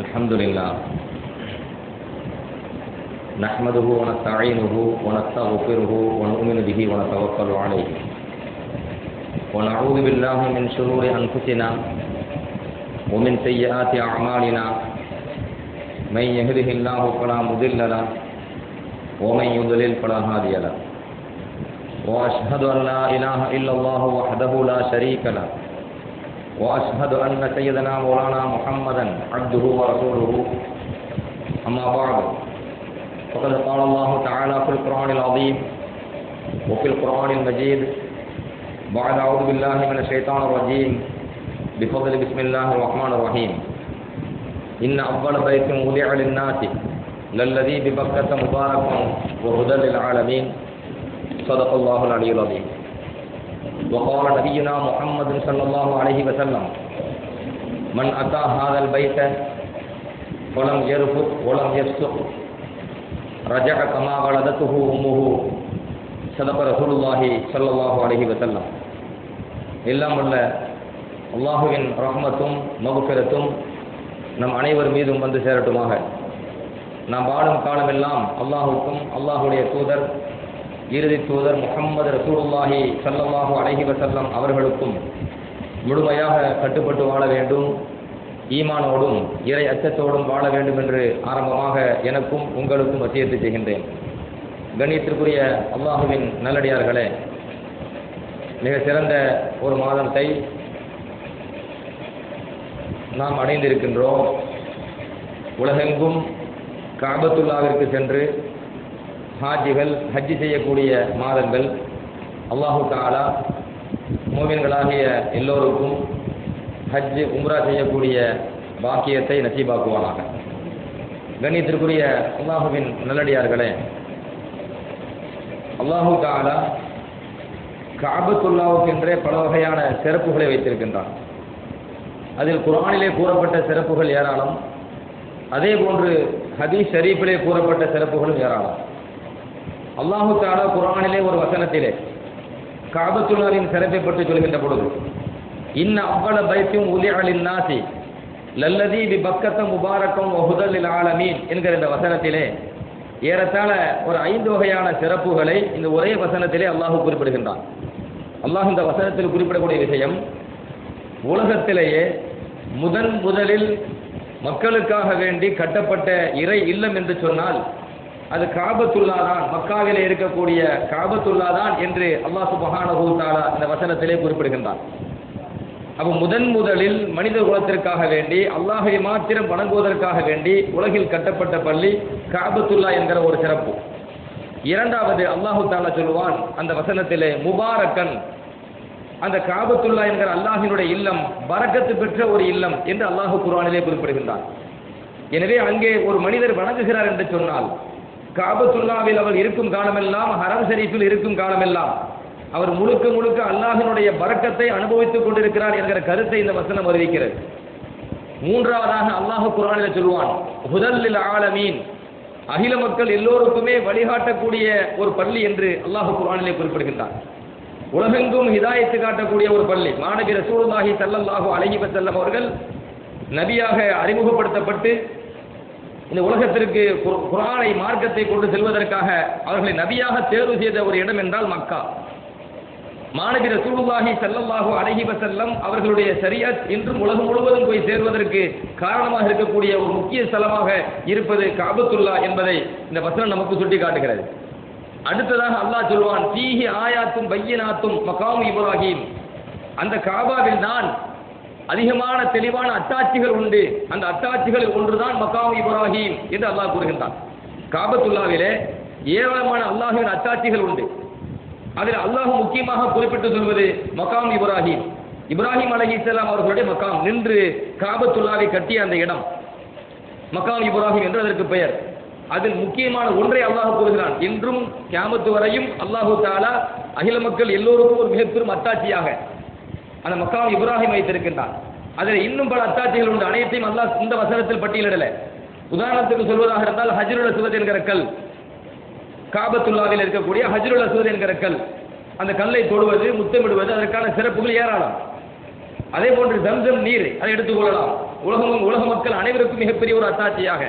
الحمد لله نحمده ونستعينه ونستغفره ونؤمن به ونتوكل عليه ونعوذ بالله من شرور أنفسنا ومن سيئات أعمالنا من يهده الله فلا مضل له ومن يضلل فلا هادي له وأشهد أن لا إله إلا الله وحده لا شريك له وأشهد أن سيدنا مولانا محمدا عبده ورسوله أما بعد فقد قال الله تعالى في القرآن العظيم وفي القرآن المجيد بعد أعوذ بالله من الشيطان الرجيم بفضل بسم الله الرحمن الرحيم إن أول بيت وضع للناس للذي ببكة مباركا وهدى للعالمين صدق الله العلي العظيم وقال نبينا محمد صلى الله عليه وسلم من أتى هذا البيت ولم يرفث ولم يفسق رجع كما ولدته أمه صدق رسول الله صلى الله عليه وسلم எல்லாம் உள்ள அல்லாஹுவின் ரஹ்மத்தும் மக்ஃபிரத்தும் நம் அனைவர் மீதும் வந்து சேரட்டுமாக. நாம் வாழும் காலமெல்லாம் அல்லாஹுக்கும் அல்லாஹுடைய தூதர் இறுதி தூதர் முஹம்மது ரசூலுல்லாஹி ஸல்லல்லாஹு அலைஹி வஸல்லம் அவர்களுக்கும் முழுமையாக கட்டுப்பட்டு வாழ வேண்டும், ஈமானோடும் இறை அச்சத்தோடும் வாழ வேண்டும் என்று ஆரம்பமாக எனக்கும் உங்களுக்கும் வசியத்து செய்கின்றேன். கண்ணியத்திற்குரிய அல்லாஹுவின் நல்லடியார்களே, மிக சிறந்த ஒரு மாதத்தை நாம் அடைந்திருக்கின்றோம். உலகெங்கும் காபத்துல்லாவிற்கு சென்று ஹாஜிகள் ஹஜ்ஜி செய்யக்கூடிய மாதங்கள். அல்லாஹு தஆலா மூமின்களாகிய எல்லோருக்கும் ஹஜ் உம்ரா செய்யக்கூடிய பாக்கியத்தை நசீபாக்குவானாக. கண்ணியத்திற்குரிய அல்லாஹுவின் நல்லடியார்களே, அல்லாஹு தஆலா காபத்துல்லாவுக்கென்றே பல வகையான சிறப்புகளை வைத்திருக்கின்றான். அதில் குர்ஆனிலே கூறப்பட்ட சிறப்புகள் ஏராளம், அதே போன்று ஹதீஸ் ஷரீஃபிலே கூறப்பட்ட சிறப்புகளும் ஏராளம். அல்லாஹு தஆலா குர்ஆனிலே ஒரு வசனத்திலே காபத்துல்லாவின் சிறப்பை பற்றி சொல்கின்ற பொழுது, இன்ன அவ்வள பைத்தும் உலிஅ லின்னாசி லல்லதி பிபக்கத முபாரக்கம் வஹுதல் லில் ஆலமீன் என்கிற இந்த வசனத்திலே ஏறத்தாழ ஒரு 5 வகையான சிறப்புகளை இந்த ஒரே வசனத்திலே அல்லாஹ் குறிப்பிடுகின்றான். அல்லாஹ் இந்த வசனத்தில் குறிப்பிடக்கூடிய விஷயம், உலகத்திலேயே முதலில் மக்களுக்காக வேண்டி கட்டப்பட்ட இறை இல்லம் என்று சொன்னால் அது காபத்துல்லா தான், மக்காவிலே இருக்கக்கூடிய காபத்துல்லா தான் என்று அல்லாஹ் சுப்ஹானஹு வ தஆலா இந்த வசனத்திலே குறிப்பிடுகின்றான். அப்போ முதலில் மனித குலத்திற்காக வேண்டி அல்லாஹை மாத்திரம் வணங்குவதற்காக வேண்டி உலகில் கட்டப்பட்ட பள்ளி காபத்துல்லா என்கிற ஒரு சிறப்பு. இரண்டாவது அல்லாஹு தஆலா சொல்லுவான் அந்த வசனத்திலே, முபாரக்கன், அந்த காபத்துல்லா என்கிற அல்லாஹினுடைய இல்லம் பரக்கத்து பெற்ற ஒரு இல்லம் என்று அல்லாஹ் குர்ஆனிலே குறிப்பிடுகின்றான். எனவே அங்கே ஒரு மனிதர் வணங்குகிறார் என்று சொன்னால் காபத்துல்லாவில் அவர் இருக்கும் காலமெல்லாம், ஹரம் ஷரீஃபில் இருக்கும் காலமெல்லாம் அவர் முழுக்க அல்லாஹினுடைய பரக்கத்தை அனுபவித்துக் கொண்டிருக்கிறார் என்கிற கருத்தை இந்த வசனம் அறிவிக்கிறது. மூன்றாவதாக அல்லாஹ் குர்ஆனிலே சொல்வான், ஹுதல் லில் ஆலமீன், அகில மக்கள் எல்லோருக்குமே வழிகாட்டக்கூடிய ஒரு பள்ளி என்று அல்லாஹ் குர்ஆனிலே குறிப்பிடுகின்றார். உலகெங்கும் ஹிதாயத்து காட்டக்கூடிய ஒரு பள்ளி. மாநபி ரசூலுல்லாஹி ஸல்லல்லாஹு அலைஹி வஸல்லம் அவர்கள் நபியாக அறிமுகப்படுத்தப்பட்டு இந்த உலகத்திற்கு குர்ஆனை மார்க்கத்தை கொண்டு செல்வதற்காக அவர்களை நபியாக தேர்வு செய்த ஒரு இடம் என்றால் மக்கா. மாநபி ரசூலுல்லாஹி ஸல்லல்லாஹு அலைஹி வஸல்லம் அவர்களுடைய ஷரீஅத் இன்றும் உலகம் முழுவதும் போய் சேர்வதற்கு காரணமாக இருக்கக்கூடிய ஒரு முக்கிய ஸ்தலமாக இருப்பது காபத்துல்லா என்பதை இந்த வசனம் நமக்கு சுட்டி காட்டுகிறது. அடுத்ததாக அல்லாஹ் சொல்வான், ஃபீஹி ஆயாத்தும் பையினாத்தும் மகாம் இப்ராஹீம், அந்த காபாவில் தான் அதிகமான தெளிவான அத்தாட்சிகள் உண்டு, அந்த அத்தாட்சிகளில் ஒன்றுதான் மகாம் இப்ராஹீம் என்று அல்லாஹ் கூறுகின்றான். காபத்துல்லாவிலே ஏராளமான அல்லாஹ்வின் அத்தாட்சிகள் உண்டு. அதில் அல்லாஹ் முக்கியமாக குறிப்பிட்டு சொல்வது மகாம் இப்ராஹீம். இப்ராஹிம் அலைஹிஸ்ஸலாம் அவர்களுடைய மகாம் நின்று காபத்துல்லாவை கட்டிய அந்த இடம் மகாம் இப்ராஹீம் என்று அதற்கு பெயர். அதில் முக்கியமான ஒன்றை அல்லாஹ் கூறுகிறான், இன்றும் கியாமத்து வரையும் அல்லாஹு தஆலா அகில மக்கள் எல்லோருக்கும் ஒரு மிகப்பெரும் அத்தாட்சியாக அந்த மக்காம் இப்ராஹிம் வைத்திருக்கின்றான். அதில் இன்னும் பல அத்தாட்சிகள் உண்டு, அனைத்தையும் அல்லாஹ் இந்த வசனத்தில் பட்டியலிடல. உதாரணத்துக்கு சொல்வதாக இருந்தால் ஹஜ்ருல் அஸ்வத் என்கிற கல், காபத்துல்லாவில் இருக்கக்கூடிய ஹஜ்ருல் அஸ்வத் என்கிற கல், அந்த கல்லை தொடுவது முத்தமிடுவது அதற்கான சிறப்புகள் ஏராளம். அதே போன்று ஜம்சம் நீர் அதை எடுத்துக்கொள்ளலாம். உலக மக்கள் அனைவருக்கும் மிகப்பெரிய ஒரு அத்தாட்சியாக,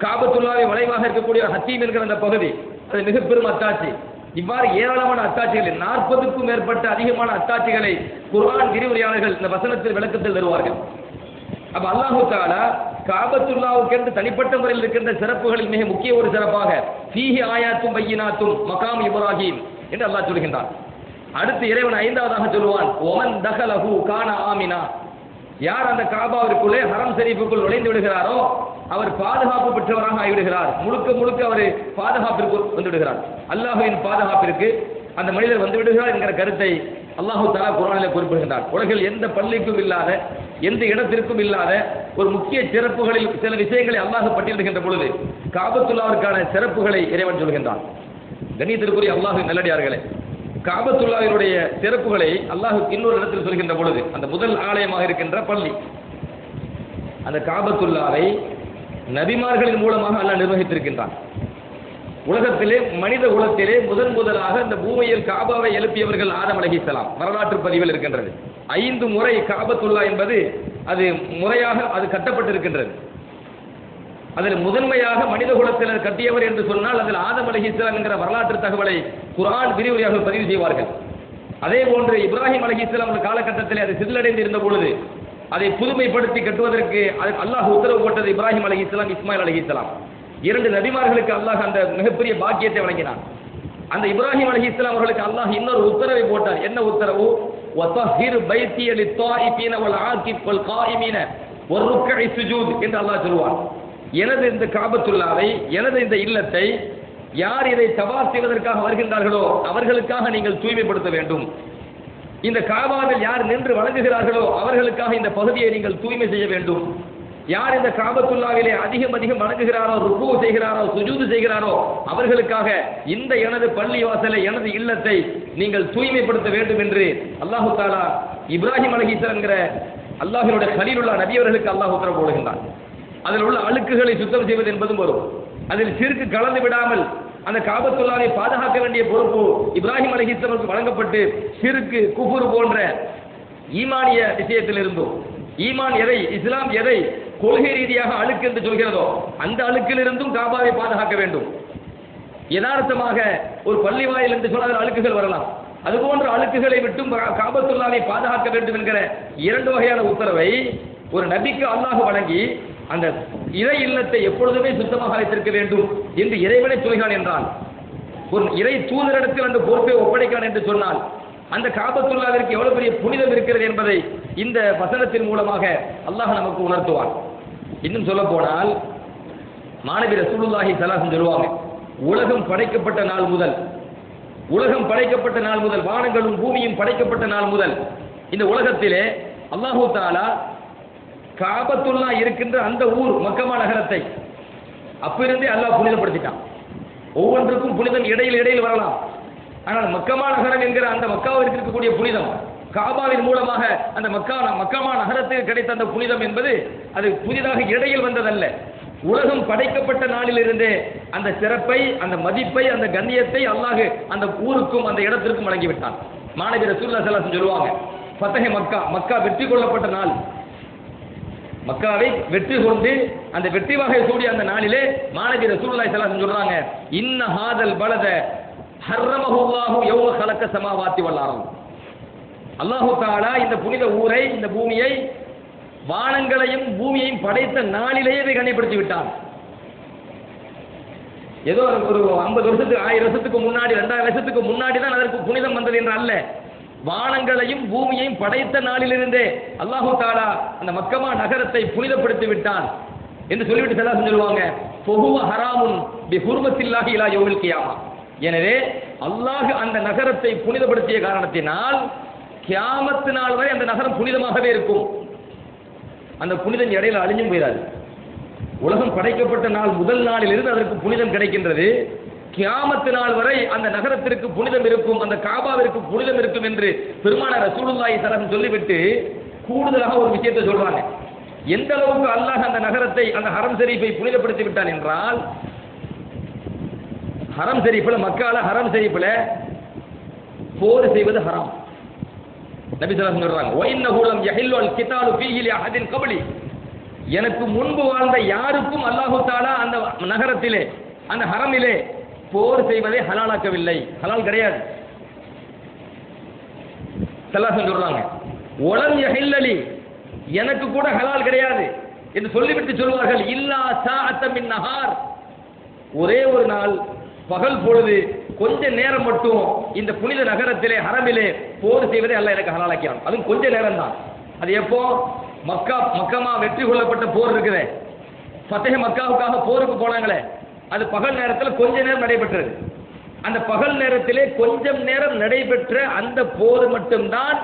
காபத்துல்லாவை வளைவாக இருக்கக்கூடிய ஹத்தீம் என்கிற அந்த பகுதி அது மிக பெரும் அத்தாட்சி. இவ்வாறு ஏராளமான அத்தாட்சிகள், 40க்கும் மேற்பட்ட அதிகமான அத்தாட்சிகளை குர்ஆன் விரிவுரையாளர்கள் இந்த வசனத்தில் விளக்கத்தில் தருவார்கள். அப்ப அல்லாஹு தஆலா காபத்துல்லாவுக்கு என்று தனிப்பட்ட முறையில் இருக்கின்ற சிறப்புகளில் மிக முக்கிய ஒரு சிறப்பாக ஃபீஹி ஆயாத்தும் பையினாத்தும் மகாம் இப்ராஹிம் என்று அல்லாஹ் சொல்கின்றான். அடுத்து இறைவன் 5வதாக சொல்லுவான், ஒமன் தகலஹு கான ஆமினா, யார் அந்த காபாவிற்குள்ளே ஹரம் ஷரீஃபுக்குள் நுழைந்து விடுகிறாரோ அவர் பாதுகாப்பு பெற்றவராக ஆகிவிடுகிறார். முழுக்க அவர் பாதுகாப்பிற்கு வந்து விடுகிறார். அல்லாஹ்வின் பாதுகாப்பிற்கு அந்த மனிதர் வந்து விடுகிறார் என்கிற கருத்தை அல்லாஹு தஆலா குர்ஆனிலே குறிப்பிடுகின்றார். உலகில் எந்த பள்ளிக்கும் இல்லாத, எந்த இடத்திற்கும் இல்லாத ஒரு முக்கிய சிறப்புகளில் சில விஷயங்களை அல்லாஹ் பட்டியலிடுகின்ற பொழுது காபத்துல்லாவிற்கான சிறப்புகளை இறைவன் சொல்கின்றான். கண்ணியத்திற்குரிய அல்லாஹ்வின் நல்லடியார்களே, காபத்துல்லாவினுடைய சிறப்புகளை அல்லாஹ் இன்னொரு இடத்தில் சொல்கின்ற பொழுது, அந்த முதல் ஆலயமாக இருக்கின்ற பள்ளி, அந்த காபத்துல்லாவை நபிமார்களின் மூலமாக அல்லாஹ் நிர்வகித்திருக்கின்றான். உலகத்திலே மனித குலத்திலே முதலாக இந்த பூமியில் காபாவை எழுப்பியவர்கள் ஆதம் அலைஹிஸ்ஸலாம். வரலாற்று பதிவில் இருக்கின்றது. 5 முறை காபத்துல்லா என்பது அது முறையாக அது கட்டப்பட்டிருக்கின்றது. அதில் முதன்மையாக மனித குலத்தில் கட்டியவர் என்று சொன்னால் அதில் ஆதம் அலைஹிஸ்ஸலாம் என்கிற வரலாற்று தகவலை குர்ஆன் விரிவுரையாக பதிவு செய்வார்கள். அதே போன்று இப்ராஹிம் அலைஹிஸ்ஸலாம் காலகட்டத்தில் அது சிதிலடைந்து இருந்த பொழுது அதை புதுமைப்படுத்தி கட்டுவதற்கு அல்லாஹ் உத்தரவு போட்டது இப்ராஹிம் அலைஹிஸ்ஸலாம், இஸ்மாயில் அலைஹிஸ்ஸலாம். 2 நபிமார்களுக்கு அல்லாஹ் அந்த மிகப்பெரிய பாக்கியத்தை வழங்கினான். அந்த இப்ராஹிம் அலைஹிஸ்ஸலாம் அவர்களுக்கு அல்லாஹ் இன்னொரு உத்தரவை போட்டார். என்ன உத்தரவு? வதஹிர் பைத்திய லித்தாயிஃபீன வல் ஆகிஃப் வல் காயிமீன வர்ருக்கஇ சுஜூத் என்று அல்லாஹ் சொல்வான். எனது இந்த காபத்துல்லாவை, எனது இந்த இல்லத்தை யார் இதை தவாஃப் செய்வதற்காக வருகின்றார்களோ அவர்களுக்காக நீங்கள் தூய்மைப்படுத்த வேண்டும். இந்த காபாவில் யார் நின்று வணங்குகிறார்களோ அவர்களுக்காக இந்த பகுதியை நீங்கள் தூய்மை செய்ய வேண்டும். யார் இந்த காபத்துல்லாவிலே அதிகம் வணங்குகிறாரோ, ருக்கு செய்கிறாரோ, சுஜூது செய்கிறாரோ அவர்களுக்காக இந்த எனது பள்ளி வாசலை, எனது இல்லத்தை நீங்கள் தூய்மைப்படுத்த வேண்டும் என்று அல்லாஹு தஆலா இப்ராஹிம் அலைஹிஸ்ஸலாம் என்கிற அல்லாஹ்வினுடைய கலீலுல்லாஹ் நபியவர்களுக்கு அல்லாஹ் உத்தரவு போடுகின்றான். அதில் உள்ள அழுக்குகளை சுத்தம் செய்வது என்பதும் வரும். அதில் சிறுக்கு கலந்து விடாமல் அந்த காபத்துல்லாவை பாதுகாக்க வேண்டிய பொறுப்பு இப்ராஹிம் அலைஹிஸ்ஸலாமுக்கு வழங்கப்பட்டு சிறுக்கு, குஃபுர் போன்ற ஈமானிய விஷயத்தில் இருந்தும், ஈமான் எதை, இஸ்லாம் எதை கொள்கை ரீதியாக அழுக்கு என்று சொல்கிறதோ அந்த அழுக்கிலிருந்தும் காபாவை பாதுகாக்க வேண்டும். யதார்த்தமாக ஒரு பள்ளி வாயில் என்று சொன்னால் அழுக்குகள் வரலாம். அதுபோன்ற அழுக்குகளை விட்டும் காபத்துல்லாவை பாதுகாக்க வேண்டும் என்கிற 2 வகையான உத்தரவை ஒரு நபிக்கு அல்லாஹ் வழங்கி அந்த இறை இல்லத்தை எப்பொழுதுமே சுத்தமாக வைத்திருக்க வேண்டும் என்று இறைவனை சொல்கிறான் என்றால், ஒரு இறை தூதரிடத்தில் அந்த பொறுப்பை ஒப்படைக்கிறான் என்று சொன்னால் அந்த காபத்துல்லாவிற்கு எவ்வளவு பெரிய புனிதம் இருக்கிறது என்பதை இந்த வசனத்தின் மூலமாக அல்லாஹ் நமக்கு உணர்த்துவான். இன்னும் சொல்ல போனால் மாணவி ரசூலுல்லாஹி ஸல்லல்லாஹு அலைஹி வஸல்லம் சொல்லுவாங்க, உலகம் படைக்கப்பட்ட நாள் முதல் வானங்களும் பூமியும் படைக்கப்பட்ட நாள் முதல் இந்த உலகத்திலே அல்லாஹு தஆலா காபத்துல்லா இருக்கின்ற அந்த ஊர் மக்கமா நகரத்தை அப்பிருந்தே அல்லாஹ் புனிதப்படுத்திட்டான். ஒவ்வொன்றுக்கும் புனிதம் இடையில் வரலாம். ஆனால் மக்கமா நகரம் என்கிற அந்த மக்காவிற்கு இருக்கக்கூடிய புனிதம், காபாவின் மூலமாக அந்த மக்கமா நகரத்துக்கு கிடைத்த அந்த புனிதம் என்பது அது புதிதாக இடையில் வந்ததல்ல. உலகம் படைக்கப்பட்ட நாளிலிருந்தே அந்த சிறப்பை, அந்த மதிப்பை, அந்த கண்ணியத்தை அல்லாஹ் அந்த ஊருக்கும் அந்த இடத்திற்கும் வழங்கிவிட்டான். மாணவி ரசூலுல்லாஹி ஸல்லல்லாஹு அலைஹி வஸல்லம் சொல்லுவாங்க, ஃபதஹ் மக்கா வெற்றி கொள்ளப்பட்ட நாள், மக்காவை வெற்றி கொண்டு அந்த வெற்றி வகை சூடிய அந்த நாளிலே மாணவி ரசூலுல்லாஹி ஸல்லல்லாஹு அலைஹி வஸல்லம் சொல்றாங்க, இன்ன ஹாதல் பலத ஹர்ரமஹுல்லாஹு யௌம ஹலக ஸமாவாத்தி வல் அர்த். அல்லாஹு தஆலா இந்த புனித ஊரை, இந்த பூமியை, வானங்களையும் பூமியையும் படைத்த நாளிலேயே இதை கண்ணியப்படுத்தி விட்டான். ஏதோ ஒரு 50 வருஷத்துக்கு, 1000 வருஷத்துக்கு முன்னாடி, 2000 வருஷத்துக்கு முன்னாடி தான் அதற்கு புனிதம் வந்தது என்று அல்ல. வானங்களையும் பூமியையும் படைத்த நாளிலிருந்தே அல்லாஹு தஆலா அந்த மக்கமா நகரத்தை புனிதப்படுத்தி விட்டான் என்று சொல்லிவிட்டு ஸல்லல்லாஹு சொல்லுவாங்க, ஃபஹுவ ஹராமுன் பி ஹுர்மத்தில்லாஹி இலா யௌமில் கியாமா. எனவே அல்லாஹ் அந்த நகரத்தை புனிதப்படுத்திய காரணத்தினால் கியாமத் நாள் வரை அந்த நகரம் புனிதமாகவே இருக்கும். அந்த புனிதம் இடையில அழிஞ்சும் போயிடாது. உலகம் படைக்கப்பட்ட நாள் முதல் நாளிலிருந்து அதற்கு புனிதம் கிடைக்கின்றது. கியாமத் நாள் வரை அந்த நகரத்திற்கு புனிதம் இருக்கும், அந்த காபாவிற்கு புனிதம் இருக்கும் என்று பெருமானார் ரசூலுல்லாஹி ஸல்லல்லாஹு அலைஹி வஸல்லம் சொல்லிவிட்டு கூடுதலாக ஒரு விஷயத்தை சொல்றாங்க. எந்த அளவுக்கு அல்லாஹ் அந்த நகரத்தை, அந்த ஹரம் ஷரீஃபை புனிதப்படுத்தி விட்டான் என்றால், ஹரம் ஷரீஃப்ல, மக்கால ஹரம் ஷரீஃப்ல போர் செய்வது ஹராம். நபி ஸல்லல்லாஹு அலைஹி வஸல்லம் சொல்றாங்க, வ இன்னஹு லம் யஹில்லு அல் கிதாலு ஃபீஹி லி அஹதின் கப்லி. எனக்கு முன்பு வாழ்ந்த யாருக்கும் அல்லாஹு தஆலா அந்த நகரத்திலே அந்த ஹரமிலே போர் செய்வதை ஹலாலாக்கவில்லை, ஹலால் கிடையாது. ஸல்லல்லாஹு சொல்றாங்க ஒலம் யஹில்லலி, எனக்கு கூட ஹலால் கிடையாது என்று சொல்லிவிட்டு சொல்வார்கள், இல்லா சாஅத்த மின் நஹார், ஒரே ஒரு நாள் பகல் பொழுது கொஞ்ச நேரம் மட்டும் இந்த புனித நகரத்திலே ஹரமிலே போர் செய்வதை அல்லாஹ் எனக்கு ஹலாலாக்கிறான். அதுவும் கொஞ்ச நேரம் தான். அது எப்போ? மக்கமா வெற்றி கொள்ளப்பட்ட போர் இருக்குதே, ஃபத்ஹ் மக்காவுக்காக போருக்கு போனாங்களே, அது பகல் நேரத்தில் கொஞ்ச நேரம் நடைபெற்றது. அந்த பகல் நேரத்திலே கொஞ்சம் நேரம் நடைபெற்ற அந்த போர் மட்டும்தான்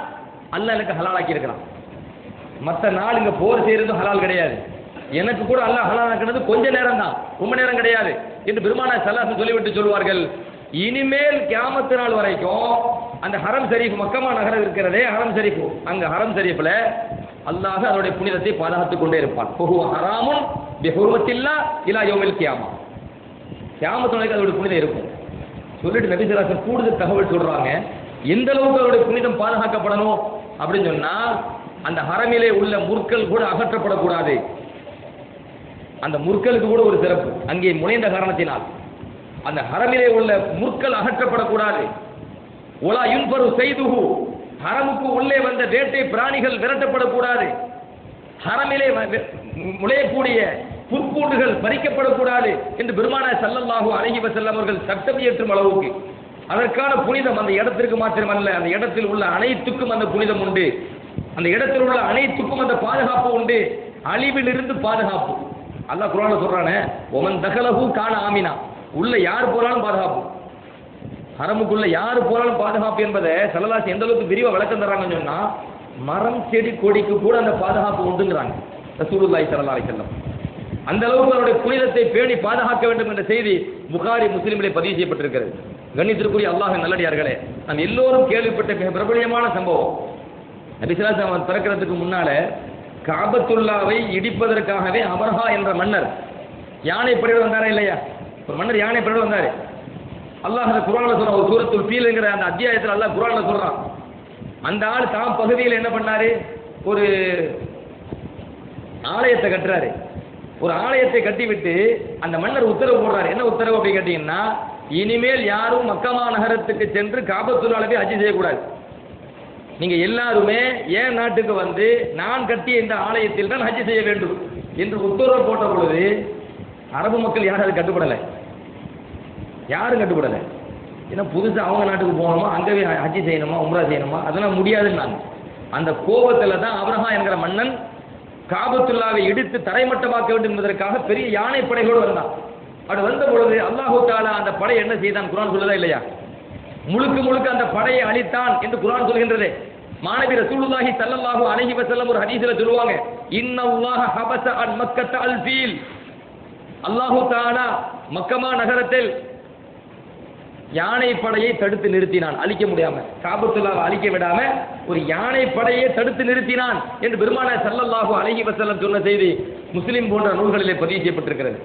அல்லாஹ் எனக்கு ஹலாலாக்கி இருக்கிறான். மற்ற நாள் இங்க போர் செய்யறதும் ஹலால் கிடையாது. எனக்கு கூட அல்லாஹ் ஹலாலாக்குனது கொஞ்ச நேரம் தான், ரொம்ப நேரம் கிடையாது என்று பெருமானார் ஸல்லல்லாஹு அலைஹி வஸல்லம் சொல்லிவிட்டு சொல்வார்கள், இனிமேல் கியாமத் நாள் வரைக்கும் அந்த ஹரம் ஷரீஃப் மக்கமா நகரம் இருக்கிறதே ஹரம் ஷரீஃப், அங்க ஹரம் ஷரீஃப்ல அல்லாஹ் அதனுடைய புனிதத்தை பாதுகாத்துக் கொண்டே இருப்பான். ஃபஹுவ ஹராமுன் பிஹுர்மத்தில்லாஹ் இலா யௌமில் கியாமா, கியாமத் நாளைக்கு அதோட புனிதம் இருக்கும். சொல்லிட்டு நபி ஸல்லல்லாஹு அலைஹி வஸல்லம் கூடுதல் தகவல் சொல்றாங்க, எந்த அளவுக்கு அதோட புனிதம் பாதுகாக்கப்படணும் அப்படின்னு சொன்னா, அந்த ஹரமிலே உள்ள முற்கள் கூட அகற்றப்படக்கூடாது. அந்த முற்களுக்கு கூட ஒரு சிறப்பு, அங்கே முனைந்த காரணத்தினால் அந்த ஹரமிலே உள்ள முற்கள் அகற்றப்படக்கூடாது. ஒலா யுன்பரு செய்துஹு, ஹரமுக்கு உள்ளே வந்த வேட்டை பிராணிகள் விரட்டப்படக்கூடாது. ஹரமிலே முளையக்கூடிய புற்பூண்டுகள் பறிக்கப்படக்கூடாது என்று பெருமானார் ஸல்லல்லாஹு அலைஹி வஸல்லம் அவர்கள் சட்டம் இயற்றும் அளவுக்கு அதற்கான புனிதம் அந்த இடத்திற்கு மாத்திரமல்ல, அந்த இடத்தில் உள்ள அனைத்துக்கும் அந்த புனிதம் உண்டு. அந்த இடத்தில் உள்ள அனைத்துக்கும் அந்த பாதுகாப்பு உண்டு, அழிவிலிருந்து பாதுகாப்பு. அல்லாஹ் குர்ஆன்ல சொல்றானே, ஒமன் தகலஹு கான ஆமினா, உள்ள யார் போனாலும் பாதுகாப்பு. ஹரமுக்குள்ள யார் போனாலும் பாதுகாப்பு என்பதை ஸல்லல்லாஹு எந்த அளவுக்கு விரிவா விளக்கம் தர்றாங்கன்னு சொன்னா, மரம் செடி கொடிக்கு கூட அந்த பாதுகாப்பு உண்டுங்கிறாங்க ரசூலுல்லாஹி ஸல்லல்லாஹு அலைஹி வஸல்லம். அந்த அளவுக்கு அவருடைய புனிதத்தை பேணி பாதுகாக்க வேண்டும் என்ற செய்தி புகாரி முஸ்லிமிலே பதிவு செய்யப்பட்டிருக்கிறது. கண்ணியத்திற்குரிய அல்லாஹ்வின் நல்லடியார்களே, நாம் எல்லோரும் கேள்விப்பட்ட மிக பிரபலியமான சம்பவம், நபி ஸல்லல்லாஹு அலைஹி வஸல்லம் பிறக்கிறதுக்கு முன்னால காபத்துல்லாவை இடிப்பதற்காகவே அபர்ஹா என்ற மன்னர் யானை படையோடு வந்தாரா இல்லையா? ஒரு மன்னர் யானை படையோடு வந்தாரு. அல்லாஹ் அந்த குர்ஆன்ல சொல்றான், ஒரு சூரத்துல் ஃபீல் என்கிற அந்த அத்தியாயத்தில் அல்லாஹ் குர்ஆன்ல சொல்றான், அந்த ஆள் தாம் பகுதியில் என்ன பண்ணாரு, ஒரு ஆலயத்தை கட்டுறாரு. ஒரு ஆலயத்தை கட்டிவிட்டு அந்த மன்னர் உத்தரவு போடுறாரு. என்ன உத்தரவு அப்படி கேட்டீங்கன்னா, இனிமேல் யாரும் மக்கமா நகரத்துக்கு சென்று காபத்துல்லாவை ஹஜ் செய்யக்கூடாது. நீங்க எல்லாருமே என் நாட்டுக்கு வந்து நான் கட்டிய இந்த ஆலயத்தில் தான் ஹஜ் செய்ய வேண்டும் என்று உத்தரவு போட்ட பொழுது அரபு மக்கள் யாரும் அது கட்டுப்படலை, யாரும் கட்டுப்படலை. ஏன்னா புதுசாக அவங்க நாட்டுக்கு போகணுமா, அங்கேயே ஹஜ் செய்யணுமா, உம்ரா செய்யணுமா, அதெல்லாம் முடியாதுன்னாங்க. அந்த கோபத்தில் தான் அப்ரஹா என்கிற மன்னன் காபத்துல்லாவை இடித்து தரைமட்டமாக்க வேண்டும் என்பதற்காக பெரிய யானை படைகளோடு வந்தான். அப்படி வந்த பொழுது அல்லாஹு தஆலா அந்த படை என்ன செய்தான் குர்ஆன் சொல்லுதா இல்லையா? முழுக்க முழுக்க அந்த படையை அழித்தான் என்று குர்ஆன் சொல்கின்றது. மாநபி ரசூலுல்லாஹி ஸல்லல்லாஹு அலைஹி வஸல்லம் ஒரு ஹதீஸ்ல சொல்லுவாங்க, இன்னல்லாஹ ஹபஸ அன் மக்கத்த அல் ஃபீல், அல்லாஹு தஆலா மக்கமா நகரத்தில் யானை படையை தடுத்து நிறுத்தினான், அழிக்க முடியாம, காபத்துல்லாவை அழிக்க விடாம ஒரு யானை படையை தடுத்து நிறுத்தினான் என்று பெருமானார் ஸல்லல்லாஹு அலைஹி வஸல்லம் சொன்ன செய்தி முஸ்லிம் போன்ற நூல்களிலே பதிவு செய்யப்பட்டிருக்கிறது.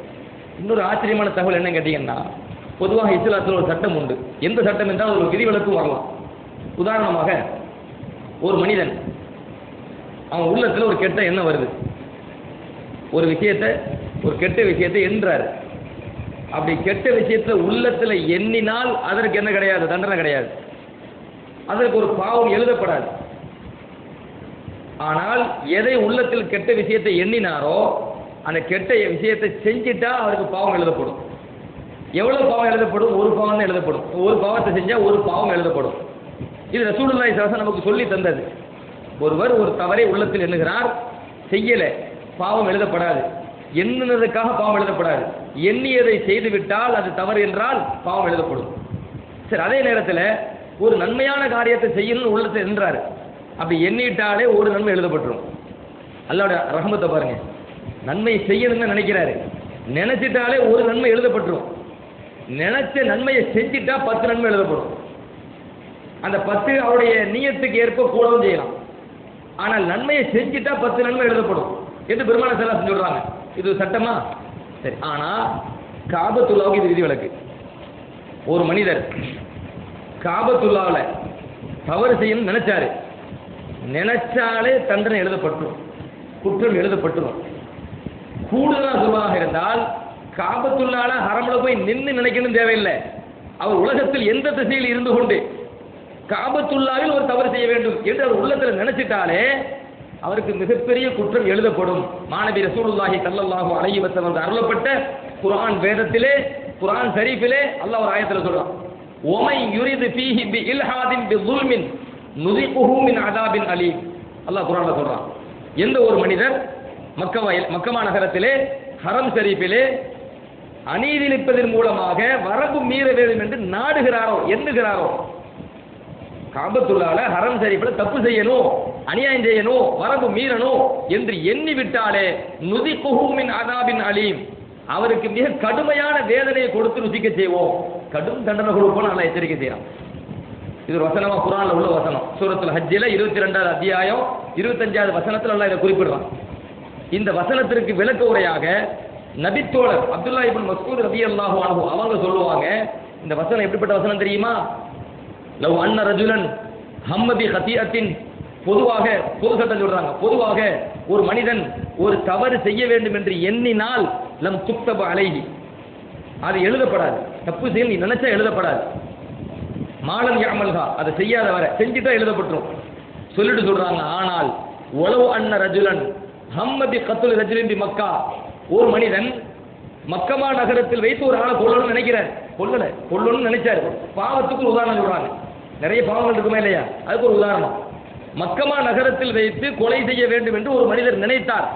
இன்னொரு ஆச்சரியமான தகவல் என்ன கேட்டீங்கன்னா, பொதுவாக இஸ்லாத்தில் ஒரு சட்டம் உண்டு. எந்த சட்டம் என்றால் ஒரு விதிவிலக்கும் வரலாம். உதாரணமாக, ஒரு மனிதன் அவன் உள்ளத்தில் ஒரு கெட்ட எண்ணம் வருது, ஒரு விஷயத்தை, ஒரு கெட்ட விஷயத்தை எண்ணுறாரு. அப்படி கெட்ட விஷயத்தில் உள்ளத்தில் எண்ணினால் அதற்கு என்ன கிடையாது, தண்டனை கிடையாது, அதற்கு ஒரு பாவம் எழுதப்படாது. ஆனால் எதை உள்ளத்தில் கெட்ட விஷயத்தை எண்ணினாரோ அந்த கெட்ட விஷயத்தை செஞ்சிட்டா அவருக்கு பாவம் எழுதப்படும். எவ்வளவு பாவம் எழுதப்படும்? ஒரு பாவம் தான் எழுதப்படும். ஒரு பாவத்தை செஞ்சா ஒரு பாவம் எழுதப்படும். இது ரசூலுல்லாஹி ஸல்லல்லாஹு அலைஹி வஸல்லம் நமக்கு சொல்லி தந்தது. ஒருவர் ஒரு தவறை உள்ளத்தில் எண்ணுகிறார், செய்யல, பாவம் எழுதப்படாது. எண்ணுனதுக்காக பாவம் எழுதப்படாது. எண்ணியதை செய்து விட்டால் அது தவறு என்றால் பாவம் எழுதப்படும். சரி, அதே நேரத்தில் ஒரு நன்மையான காரியத்தை செய்யணும்னு உள்ளத்தில் எண்ணுறாரு, அப்படி எண்ணிட்டாலே ஒரு நன்மை எழுதப்பட்டுரும். அல்லாஹ்வுடைய ரஹமத்தை பாருங்க, நன்மை செய்யணும்னு நினைக்கிறாரு, நினைச்சிட்டாலே ஒரு நன்மை எழுதப்பட்டுரும். நினைச்ச நன்மையை செஞ்சிட்டா 10 நன்மை எழுதப்படும். அந்த 10 அவருடைய நியத்துக்கு ஏற்ப கூடவும் செய்யலாம். ஆனால் நன்மையை செஞ்சிட்டா 10 நன்மை எழுதப்படும் என்று பெருமானார் ஸல்லல்லாஹு அலைஹி வஸல்லம் சொல்றாங்க. இது சட்டமா? சரி. ஆனா காபத்துல்லாவுக்கு இது விதிவிலக்கு. ஒரு மனிதர் காபத்துல்லாவில் தவறு செய்யணும்னு நினைச்சாரு, நினைச்சாலே தண்டனை எழுதப்பட்டுரும், குற்றம் எழுதப்பட்டுரும். கூடுதலாக சொல்வதாக இருந்தால் காபத்துள்ளால ஹரம்ல போய் நின்று நினைக்கணும் தேவையில்லை. அவர் உலகத்தில் எந்த திசையில் இருந்து கொண்டு காபத்துள்ளாவில் ஒரு தவறு செய்ய வேண்டும் என்று அவர் உள்ளத்தில் நினைச்சிட்டாலே அவருக்கு மிகப்பெரிய குற்றம் எழுதப்படும். மாணவி ரசூலுல்லாஹி ஸல்லல்லாஹு அலைஹி வஸல்லம் அருளப்பட்ட குர்ஆன் வேதத்திலே, குர்ஆன் ஷரீஃபிலே அல்லாஹ் ஒரு ஆயத்தில் சொல்றான், ஒமை யுரிது ஃபீஹி பி இல்ஹாதின் பி ظுல்மின் நுஸிகுஹு மின் அஸாபின் அலீம். அல்லாஹ் குர்ஆன்ல சொல்றான், எந்த ஒரு மனிதர் மக்கமா நகரத்திலே ஹரம் ஷரீஃபிலே அநீதிளிப்பதன் மூலமாக வரம்பு மீற வேண்டும் என்று நாடுகிறாரோ, எண்ணுகிறாரோ, காபத்துள்ளால ஹரம் ஷரீஃபில் தப்பு செய்யணும், அநியாயம் செய்யணும், வரம்பு மீறணும் என்று எண்ணி விட்டாலே நுஸிகுஹு மின் அஸாபின் அலீம், அவருக்கு மிக கடுமையான வேதனையை கொடுத்து ருசிக்க செய்வோம், கடும் தண்டனை கொடுப்போம் நல்லா எச்சரிக்கை செய்யலாம். இது ஒரு வசனமா குர்ஆன்ல உள்ள வசனம். சூரத்துல் ஹஜ்ஜில 22வது அத்தியாயம் 25வது வசனத்துல அல்லாஹ் இதை குறிப்பிடுறான். இந்த வசனத்திற்கு விளக்க உரையாக நபித்தோழர் அப்துல்லா இப்னு மஸ்ஊத் ரலியல்லாஹு அன்ஹு அவங்க சொல்லுவாங்க, இந்த வசனம் எப்படிப்பட்ட வசனம் தெரியுமா? லவ் அன்ன ரஜுலன் ஹம்ம பி கதியத்தின், பொதுவாக பொது சட்டம் சொல்றாங்க, பொதுவாக ஒரு மனிதன் ஒரு தவறு செய்ய வேண்டும் என்று எண்ணினால் லம் துக்தப அலைஹி, அது எழுதப்படாது, தப்பு செய்ய நீ நினைச்சா எழுதப்படாது. மாலம் யாமல்ஹா, அதை செய்யாத வர செஞ்சுட்டா எழுதப்பட்டுரும் சொல்லிட்டு சொல்றாங்க. ஆனால் உளவு அன்ன ரஜுலன் ஹம்ம பி கத்ல் ரஜுலின் பி மக்கா, ஒரு மனிதன் மக்கமா நகரத்தில் வைத்து ஒரு ஆளை கொல்லணும்னு நினைக்கிறார், கொல்லணும்னு நினைச்சார், பாவத்துக்கு உதாரணம் சொல்றாங்க. நிறைய பாவங்கள் இருக்குமா இல்லையா, அதுக்கு ஒரு உதாரணம். மக்கமா நகரத்தில் வைத்து கொலை செய்ய வேண்டும் என்று ஒரு மனிதர் நினைத்தார்.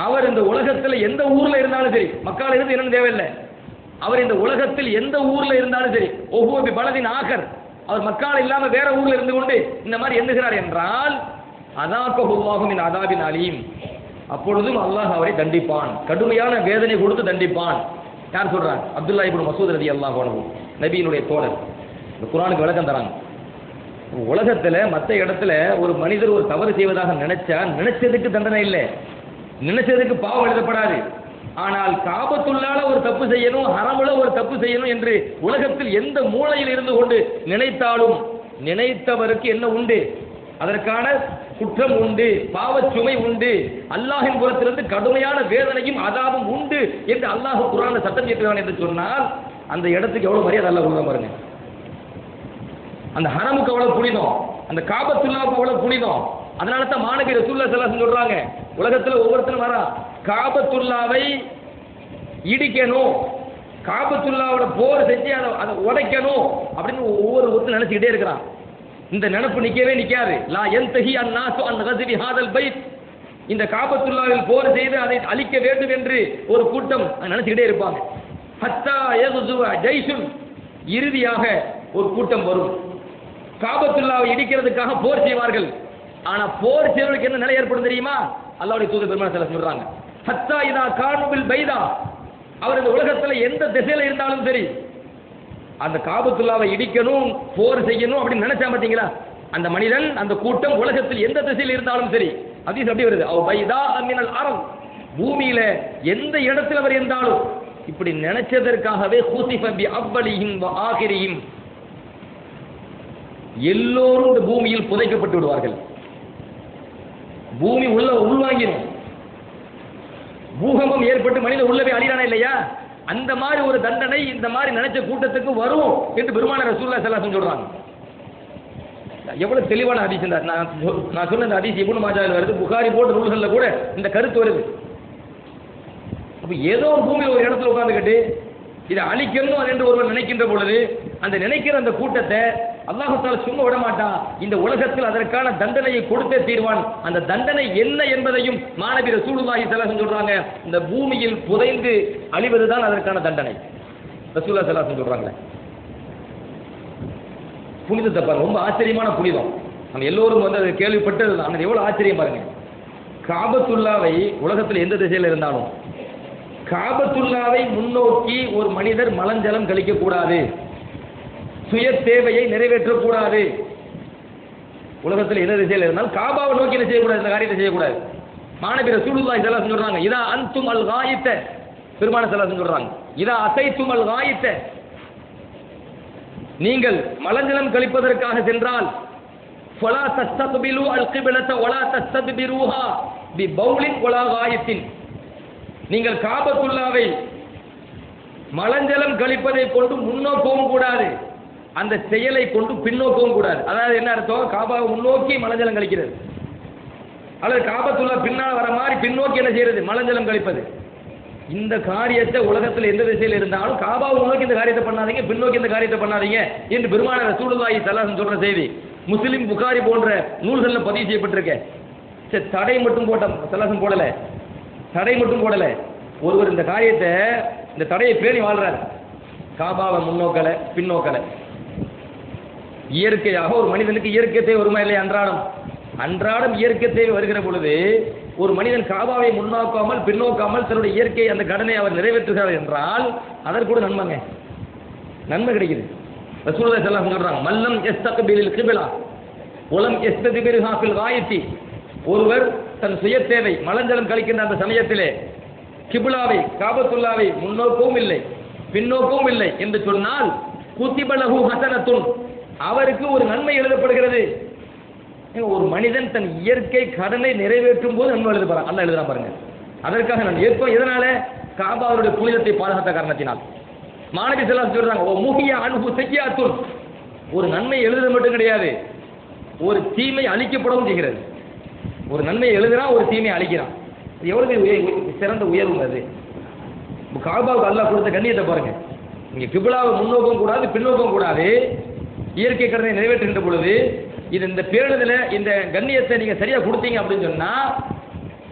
அவர் இந்த உலகத்தில் எந்த ஊர்ல இருந்தாலும் சரி, மக்கால இருந்து என்னன்னு தேவையில்லை, அவர் இந்த உலகத்தில் எந்த ஊர்ல இருந்தாலும் சரி, ஒவ்வொரு பலதின் ஆகர், அவர் மக்கால இல்லாம வேற ஊர்ல இருந்து கொண்டு இந்த மாதிரி எண்ணுகிறார் என்றால் அதாக்கஹுல்லாஹு மின் அஸாபின் அலீம், அப்பொழுதும் அல்லாஹ் அவரை தண்டிப்பான், கடுமையான வேதனை கொடுத்து தண்டிப்பான். யார் சொல்றாங்க? அப்துல்லா இப்னு மஸ்ஊத் ரலியல்லாஹு அன்ஹு, நபியினுடைய தோழர். இந்த குர்ஆனுக்கு விளக்கம் தராங்க. உலகத்துல மற்ற இடத்துல ஒரு மனிதர் ஒரு தவறு செய்வதாக நினைச்சா நினைச்சதுக்கு தண்டனை இல்லை, நினைச்சதுக்கு பாவம் எழுதப்படாது. ஆனால் காபத்துள்ளால ஒரு தப்பு செய்யணும், ஹரமுல ஒரு தப்பு செய்யணும் என்று உலகத்தில் எந்த மூலையில் இருந்து கொண்டு நினைத்தாலும் நினைத்தவருக்கு என்ன உண்டு? அதற்கான குற்றம் உண்டு, பாவச்சுமை உண்டு, அல்லாஹின் புறத்திலிருந்து கடுமையான வேதனையும் அதாபும் உண்டு என்று அல்லாஹ் குர்ஆன்ல சட்டம் இயற்றுகிறான் என்று சொன்னால் அந்த இடத்துக்கு எவ்வளவு மரியாதை அல்லாஹ் கொடுக்க பாருங்க. அந்த ஹரமுக்கு அவ்வளவு புனிதம், அந்த காபத்துல்லாவுக்கு அவ்வளவு புனிதம். அதனால தான் மாநபி ரசூலுல்லாஹி ஸல்லல்லாஹு அலைஹி வஸல்லம் சொல்றாங்க, உலகத்துல ஒவ்வொருத்தரும் வரா காபத்துல்லாவை இடிக்கணும், காபத்துல்லாவோட போர் செஞ்சு அதை உடைக்கணும் அப்படின்னு ஒவ்வொரு நினைச்சுக்கிட்டே இருக்கிறான். இந்த நினைப்பு நிக்கவே நிக்காது. லா யன்தஹி அன்னாசு அன் கஸ்வி ஹாதல் பைத், இந்த காபத்துல்லாவில் போர் செய்து அதை அழிக்க வேண்டும் என்று ஒரு கூட்டம் நினைச்சுக்கிட்டே இருப்பாங்க. ஹத்தா யகுஸுவ ஜைஷுன், இறுதியாக ஒரு கூட்டம் வரும், காபத்துல்லாவை இடிக்கிறதுக்காக போர் செய்வார்கள். ஆனா போர் செய்வதற்கு என்ன நிலை ஏற்படும் தெரியுமா? அல்லாஹ்வுடைய தூதர் பெருமானார் ஸல்லல்லாஹு அலைஹி வஸல்லம் சொல்றாங்க, ஹத்தா இதா கானு பில் பைதா, அவர் இந்த உலகத்துல எந்த திசையில இருந்தாலும் சரி அந்த காபத்துல்லாவை இடிக்கணும், போர் செய்யணும் அப்படின்னு நினைச்சா பாத்தீங்களா, அந்த மனிதன் அந்த கூட்டம் உலகத்தில் எந்த திசையில் இருந்தாலும் சரி, ஹதீஸ் அப்படி வருது, அவ் பைதா மினல் அரப், பூமியில எந்த இடத்துல அவர் இருந்தாலும் இப்படி நினைச்சதற்காகவே ஹுசிஃப பி அவ்வலிஹிம் வ ஆகிரிஹிம், எல்லோரும் இந்த பூமியில் புதைக்கப்பட்டு விடுவார்கள். பூமி உள்வாங்கிடும், பூகம்பம் ஏற்பட்டு மனித உள்ளவே அழிறானா இல்லையா, அந்த மாதிரி ஒரு தண்டனை இந்த மாதிரி நினைச்ச கூட்டத்துக்கு வரும் என்று பெருமானார் ரசூலுல்லாஹி ஸல்லல்லாஹு அலைஹி வஸல்லம் சொல்றாங்க. எவ்வளவு தெளிவான ஹதீஸ். நான் சொன்ன இந்த ஹதீஸ் இப்னு மாஜாவில் வருது, புகாரி போன்ற நூல்களில் கூட இந்த கருத்து வருது. அப்ப ஏதோ ஒரு பூமியில் ஒரு இடத்துல உட்கார்ந்துக்கிட்டு இதை அழிக்கணும் என்று ஒருவர் நினைக்கின்ற பொழுது அந்த நினைக்கிற அந்த கூட்டத்தை அல்லாஹ் தஆலா சும்மா விட மாட்டான், இந்த உலகத்தில் அதற்கான தண்டனையை கொடுத்தே தீர்வான். அந்த தண்டனை என்ன என்பதையும் மாநபி ரசூலுல்லாஹி ஸல்லல்லாஹு அலைஹி வஸல்லம் சொல்றாங்க, இந்த பூமியில் புதைந்து அழிவதுதான் அதற்கான தண்டனை. ரசூலுல்லாஹி ஸல்லல்லாஹு அலைஹி வஸல்லம் சொல்றாங்க. புனிதத்தை பாருங்க, ரொம்ப ஆச்சரியமான புனிதம். நம்ம எல்லோரும் வந்து அதை கேள்விப்பட்டது தான், ஆனால் எவ்வளவு ஆச்சரியம் பாருங்க. காபத்துல்லாவை உலகத்தில் எந்த திசையில் இருந்தாலும் காபத்துல்லாவை முன்னோக்கி ஒரு மனிதர் மலஞ்சலம் கழிக்க கூடாது, சுய தேவையை நிறைவேற்றக்கூடாது. உலகத்தில் எந்த திசையில் இருந்தாலும் காபாவை நோக்கி என்ன செய்யக்கூடாது, இந்த காரியத்தை செய்யக்கூடாது. மாநபி ரசூலுல்லாஹி ஸல்லல்லாஹு அலைஹி வஸல்லம் சொல்றாங்க, இதா அன்தும் அல் காயித்த, பெருமானார் ஸல்லல்லாஹு அலைஹி வஸல்லம் சொல்றாங்க, இதா அதைத்தும் அல் காயித்த, நீங்கள் மலஞ்சலம் கழிப்பதற்காக சென்றால் ஃபலா தஸ்தக்பிலு அல்-கிப்லத வலா தஸ்தத்பிருஹா பிபௌலின் வலா காயித்தின். நீங்கள் காபத்துல்லாவை மலஞ்சலம் கழிப்பதை கொண்டு முன்னோக்கவும் கூடாது, அந்த செயலை கொண்டு பின்னோக்கவும் கூடாது. அதாவது என்ன அர்த்தம்? காபாவை முன்னோக்கி மலஞ்சலம் கழிக்கிறது, அல்லது காபத்துல்லா பின்னால் வர மாதிரி பின்னோக்கி என்ன செய்யறது? மலஞ்சலம் கழிப்பது. இந்த காரியத்தை உலகத்தில் எந்த திசையில் இருந்தாலும் காபாவை முன்னோக்கி இந்த காரியத்தை பண்ணாதீங்க, பின்னோக்கி இந்த காரியத்தை பண்ணாதீங்க என்று பெருமானார் ரசூலுல்லாஹி ஸல்லல்லாஹு அலைஹி வஸல்லம் சொல்ற செய்தி முஸ்லிம், புகாரி போன்ற நூல்களில் பதிவு செய்யப்பட்டிருக்க. சரி, தடை மட்டும் சல்லாசம் போடல, தடை மட்டும் போடல. ஒருவர் இந்த காரியத்தை, இந்த தடையை பேணி வாழ்றார், காபாவை முன்னோக்கலை பின்னோக்கலை. இயற்கையாக ஒரு மனிதனுக்கு இயற்கை தேவை வருமா இல்லையா? அன்றாடம் இயற்கை தேவை வருகிற பொழுது ஒரு மனிதன் காபாவை முன்னோக்காமல் பின்னோக்காமல் தன்னுடைய இயற்கை அந்த கடனை அவர் நிறைவேற்றுகிறார் என்றால் அதற்கு கூட நன்மை கிடைக்குது. ரசூலுல்லாஹி ஸல்லல்லாஹு அலைஹி வஸல்லம் சொல்றாங்க, மல்லம் யஸ்தக்பிலில் கிப்லா வலம் யஸ்தத்பிருஹா ஃபில் காயித்தி. ஒருவர் தன் சுய தேவை மலஞ்சலம் கழிக்கின்ற அந்த சமயத்திலே கிப்லாவை காபத்துல்லாவை முன்னோக்கவும் இல்லை பின்னோக்கவும் இல்லை என்று சொன்னால் குத்திப லஹு ஹஸனத்துன், அவருக்கு ஒரு நன்மை எழுதப்படுகிறது. ஒரு மனிதன் தன் இயற்கை கடனை நிறைவேற்றும் போது நன்மை எழுதப்படுறான், அல்லாஹ் எழுதுறான் பாருங்க. அதற்காக நான் ஏற்போம். எதனால? காபாவுடைய புனிதத்தை பாதுகாத்த காரணத்தினால். மாணவி ஸல்லல்லாஹு சொல்றாங்க, ஓ முஹிய அன்ஹு சய்யாத்துன், ஒரு நன்மை எழுதுறது மட்டும் கிடையாது, ஒரு தீமை அழிக்கப்படவும் செய்கிறது. ஒரு நன்மை எழுதுறான், ஒரு தீமை அழிக்கிறான். எவ்வளவு சிறந்த உயர்வு அது! காபாவுக்கு அல்லாஹ் கொடுத்த கண்ணியத்தை பாருங்க. இங்க கிப்லாவை முன்னோக்கம் கூடாது பின்னோக்கம் கூடாது, இயற்கை கடனை நிறைவேற்றுகின்ற பொழுது இந்த பேருதுல இந்த கண்ணியத்தை நீங்க சரியா கொடுத்தீங்க அப்படின்னு சொன்னா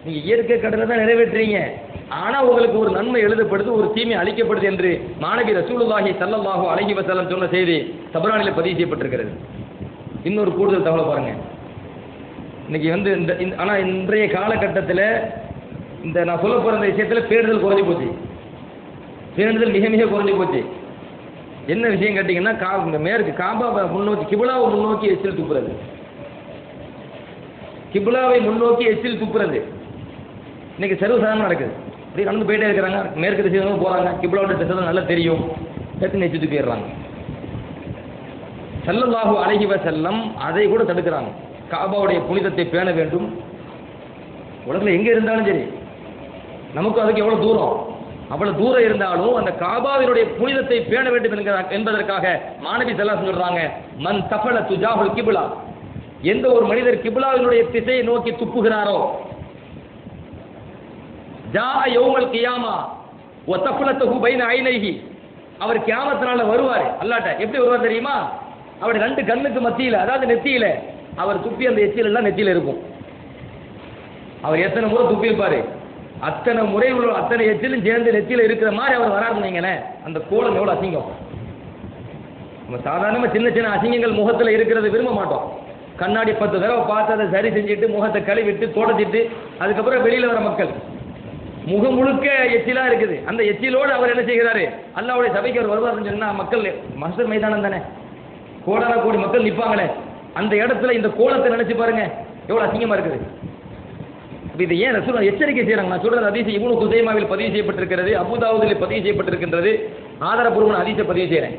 நீங்க இயற்கை கடனை தான் நிறைவேற்றுறீங்க, ஆனா உங்களுக்கு ஒரு நன்மை எழுதப்படுது, ஒரு தீமை அளிக்கப்படுது என்று மாணவி ரசூலுல்லாஹி ஸல்லல்லாஹு அலைஹி வஸல்லம் சொன்ன செய்தி தபரானில பதிவு செய்யப்பட்டிருக்கிறது. இன்னொரு கூடுதல் தகவல் பாருங்க. இன்னைக்கு ஆனா இன்றைய காலகட்டத்தில் இந்த நான் சொல்ல போற இந்த விஷயத்துல பேணுதல் குறைஞ்சு போச்சு, பேணுதல் மிக மிக குறைஞ்சு போச்சு. என்ன விஷயம் கேட்டீங்கன்னா, இந்த மேற்கு காபாவை முன்னோக்கி கிப்லாவை முன்னோக்கி எச்சில் துப்புறது, கிப்லாவை முன்னோக்கி எச்சில் துப்புறது இன்னைக்கு சர்வசாதாரணம் நடக்குது. அப்படி நடந்து போயிட்டே இருக்கிறாங்க, மேற்கு திசை போறாங்க, கிப்லாவோட திசை தான் நல்லா தெரியும், எடுத்து எச்சில் துப்பிடுறாங்க. ஸல்லல்லாஹு அலைஹி வஸல்லம் அதை கூட தடுக்கிறாங்க. காபாவுடைய புனிதத்தை பேண வேண்டும். உலகத்தில் எங்கே இருந்தாலும் சரி, நமக்கு அதுக்கு எவ்வளவு தூரம், அவ்வளவு தூரம் இருந்தாலும் அந்த காபாவினுடைய புனிதத்தை பேண வேண்டும் என்பதற்காக மாணவி ஸல்லல்லாஹு சொல்றாங்க, மன் தஃபல துஜாஹுல் கிப்லா, எந்த ஒரு மனிதர் கிப்லாவினுடைய திசையை நோக்கி துப்புகிறாரோ, ஜாஅ யௌமல் கியாமா வ தஃபலத்துஹு பைன ஐனைஹி, அவர் கியாமத்தினால வருவார் அல்லாஹ்ட்ட. எப்படி வருவார் தெரியுமா? அவருடைய ரெண்டு கண்ணுக்கு மத்தியில், அதாவது நெத்தியில அவர் துப்பி அந்த எச்சில் எல்லாம் நெத்தியில இருக்கும். அவர் எத்தனை முறை துப்பி இருப்பாரு, அத்தனை முறை உள்ள அத்தனை எச்சிலும் சேர்ந்து நெத்தியில இருக்கிற மாதிரி அவர் வராதுனீங்கன்னு அந்த கோலம் எவ்வளவு அசிங்கம். நம்ம சாதாரணமா சின்ன சின்ன அசிங்கங்கள் முகத்துல இருக்கிறத விரும்ப மாட்டோம். கண்ணாடி 10 தடவை பார்த்து அதை சரி செஞ்சுட்டு முகத்தை கழுவிட்டு தொடச்சிட்டு அதுக்கப்புறம் வெளியில வர மக்கள் முகம் முழுக்க எச்சிலா இருக்குது. அந்த எச்சிலோடு அவர் என்ன செய்கிறாரு? அல்லாஹ்வுடைய சபைக்கு அவர் வருவாருன்னு சொன்னா மக்கள் மஹ்ஷர் மைதானம் தானே, கோடான கோடி மக்கள் நிற்பாங்களே, அந்த இடத்துல இந்த கோலத்தை நினைச்சு பாருங்க எவ்வளவு அசிங்கமா இருக்குது. இதை ஏன் ரசூல் எச்சரிக்கை செய்யறாங்க? நான் சொல்றது ஹதீஸ் இப்னு குஸைமாவில் பதிவு செய்யப்பட்டிருக்கிறது, அபூதாவூதில் பதிவு செய்யப்பட்டிருக்கின்றது, ஆதாரபூர்வமான ஹதீஸை பதிவு செய்யறேன்.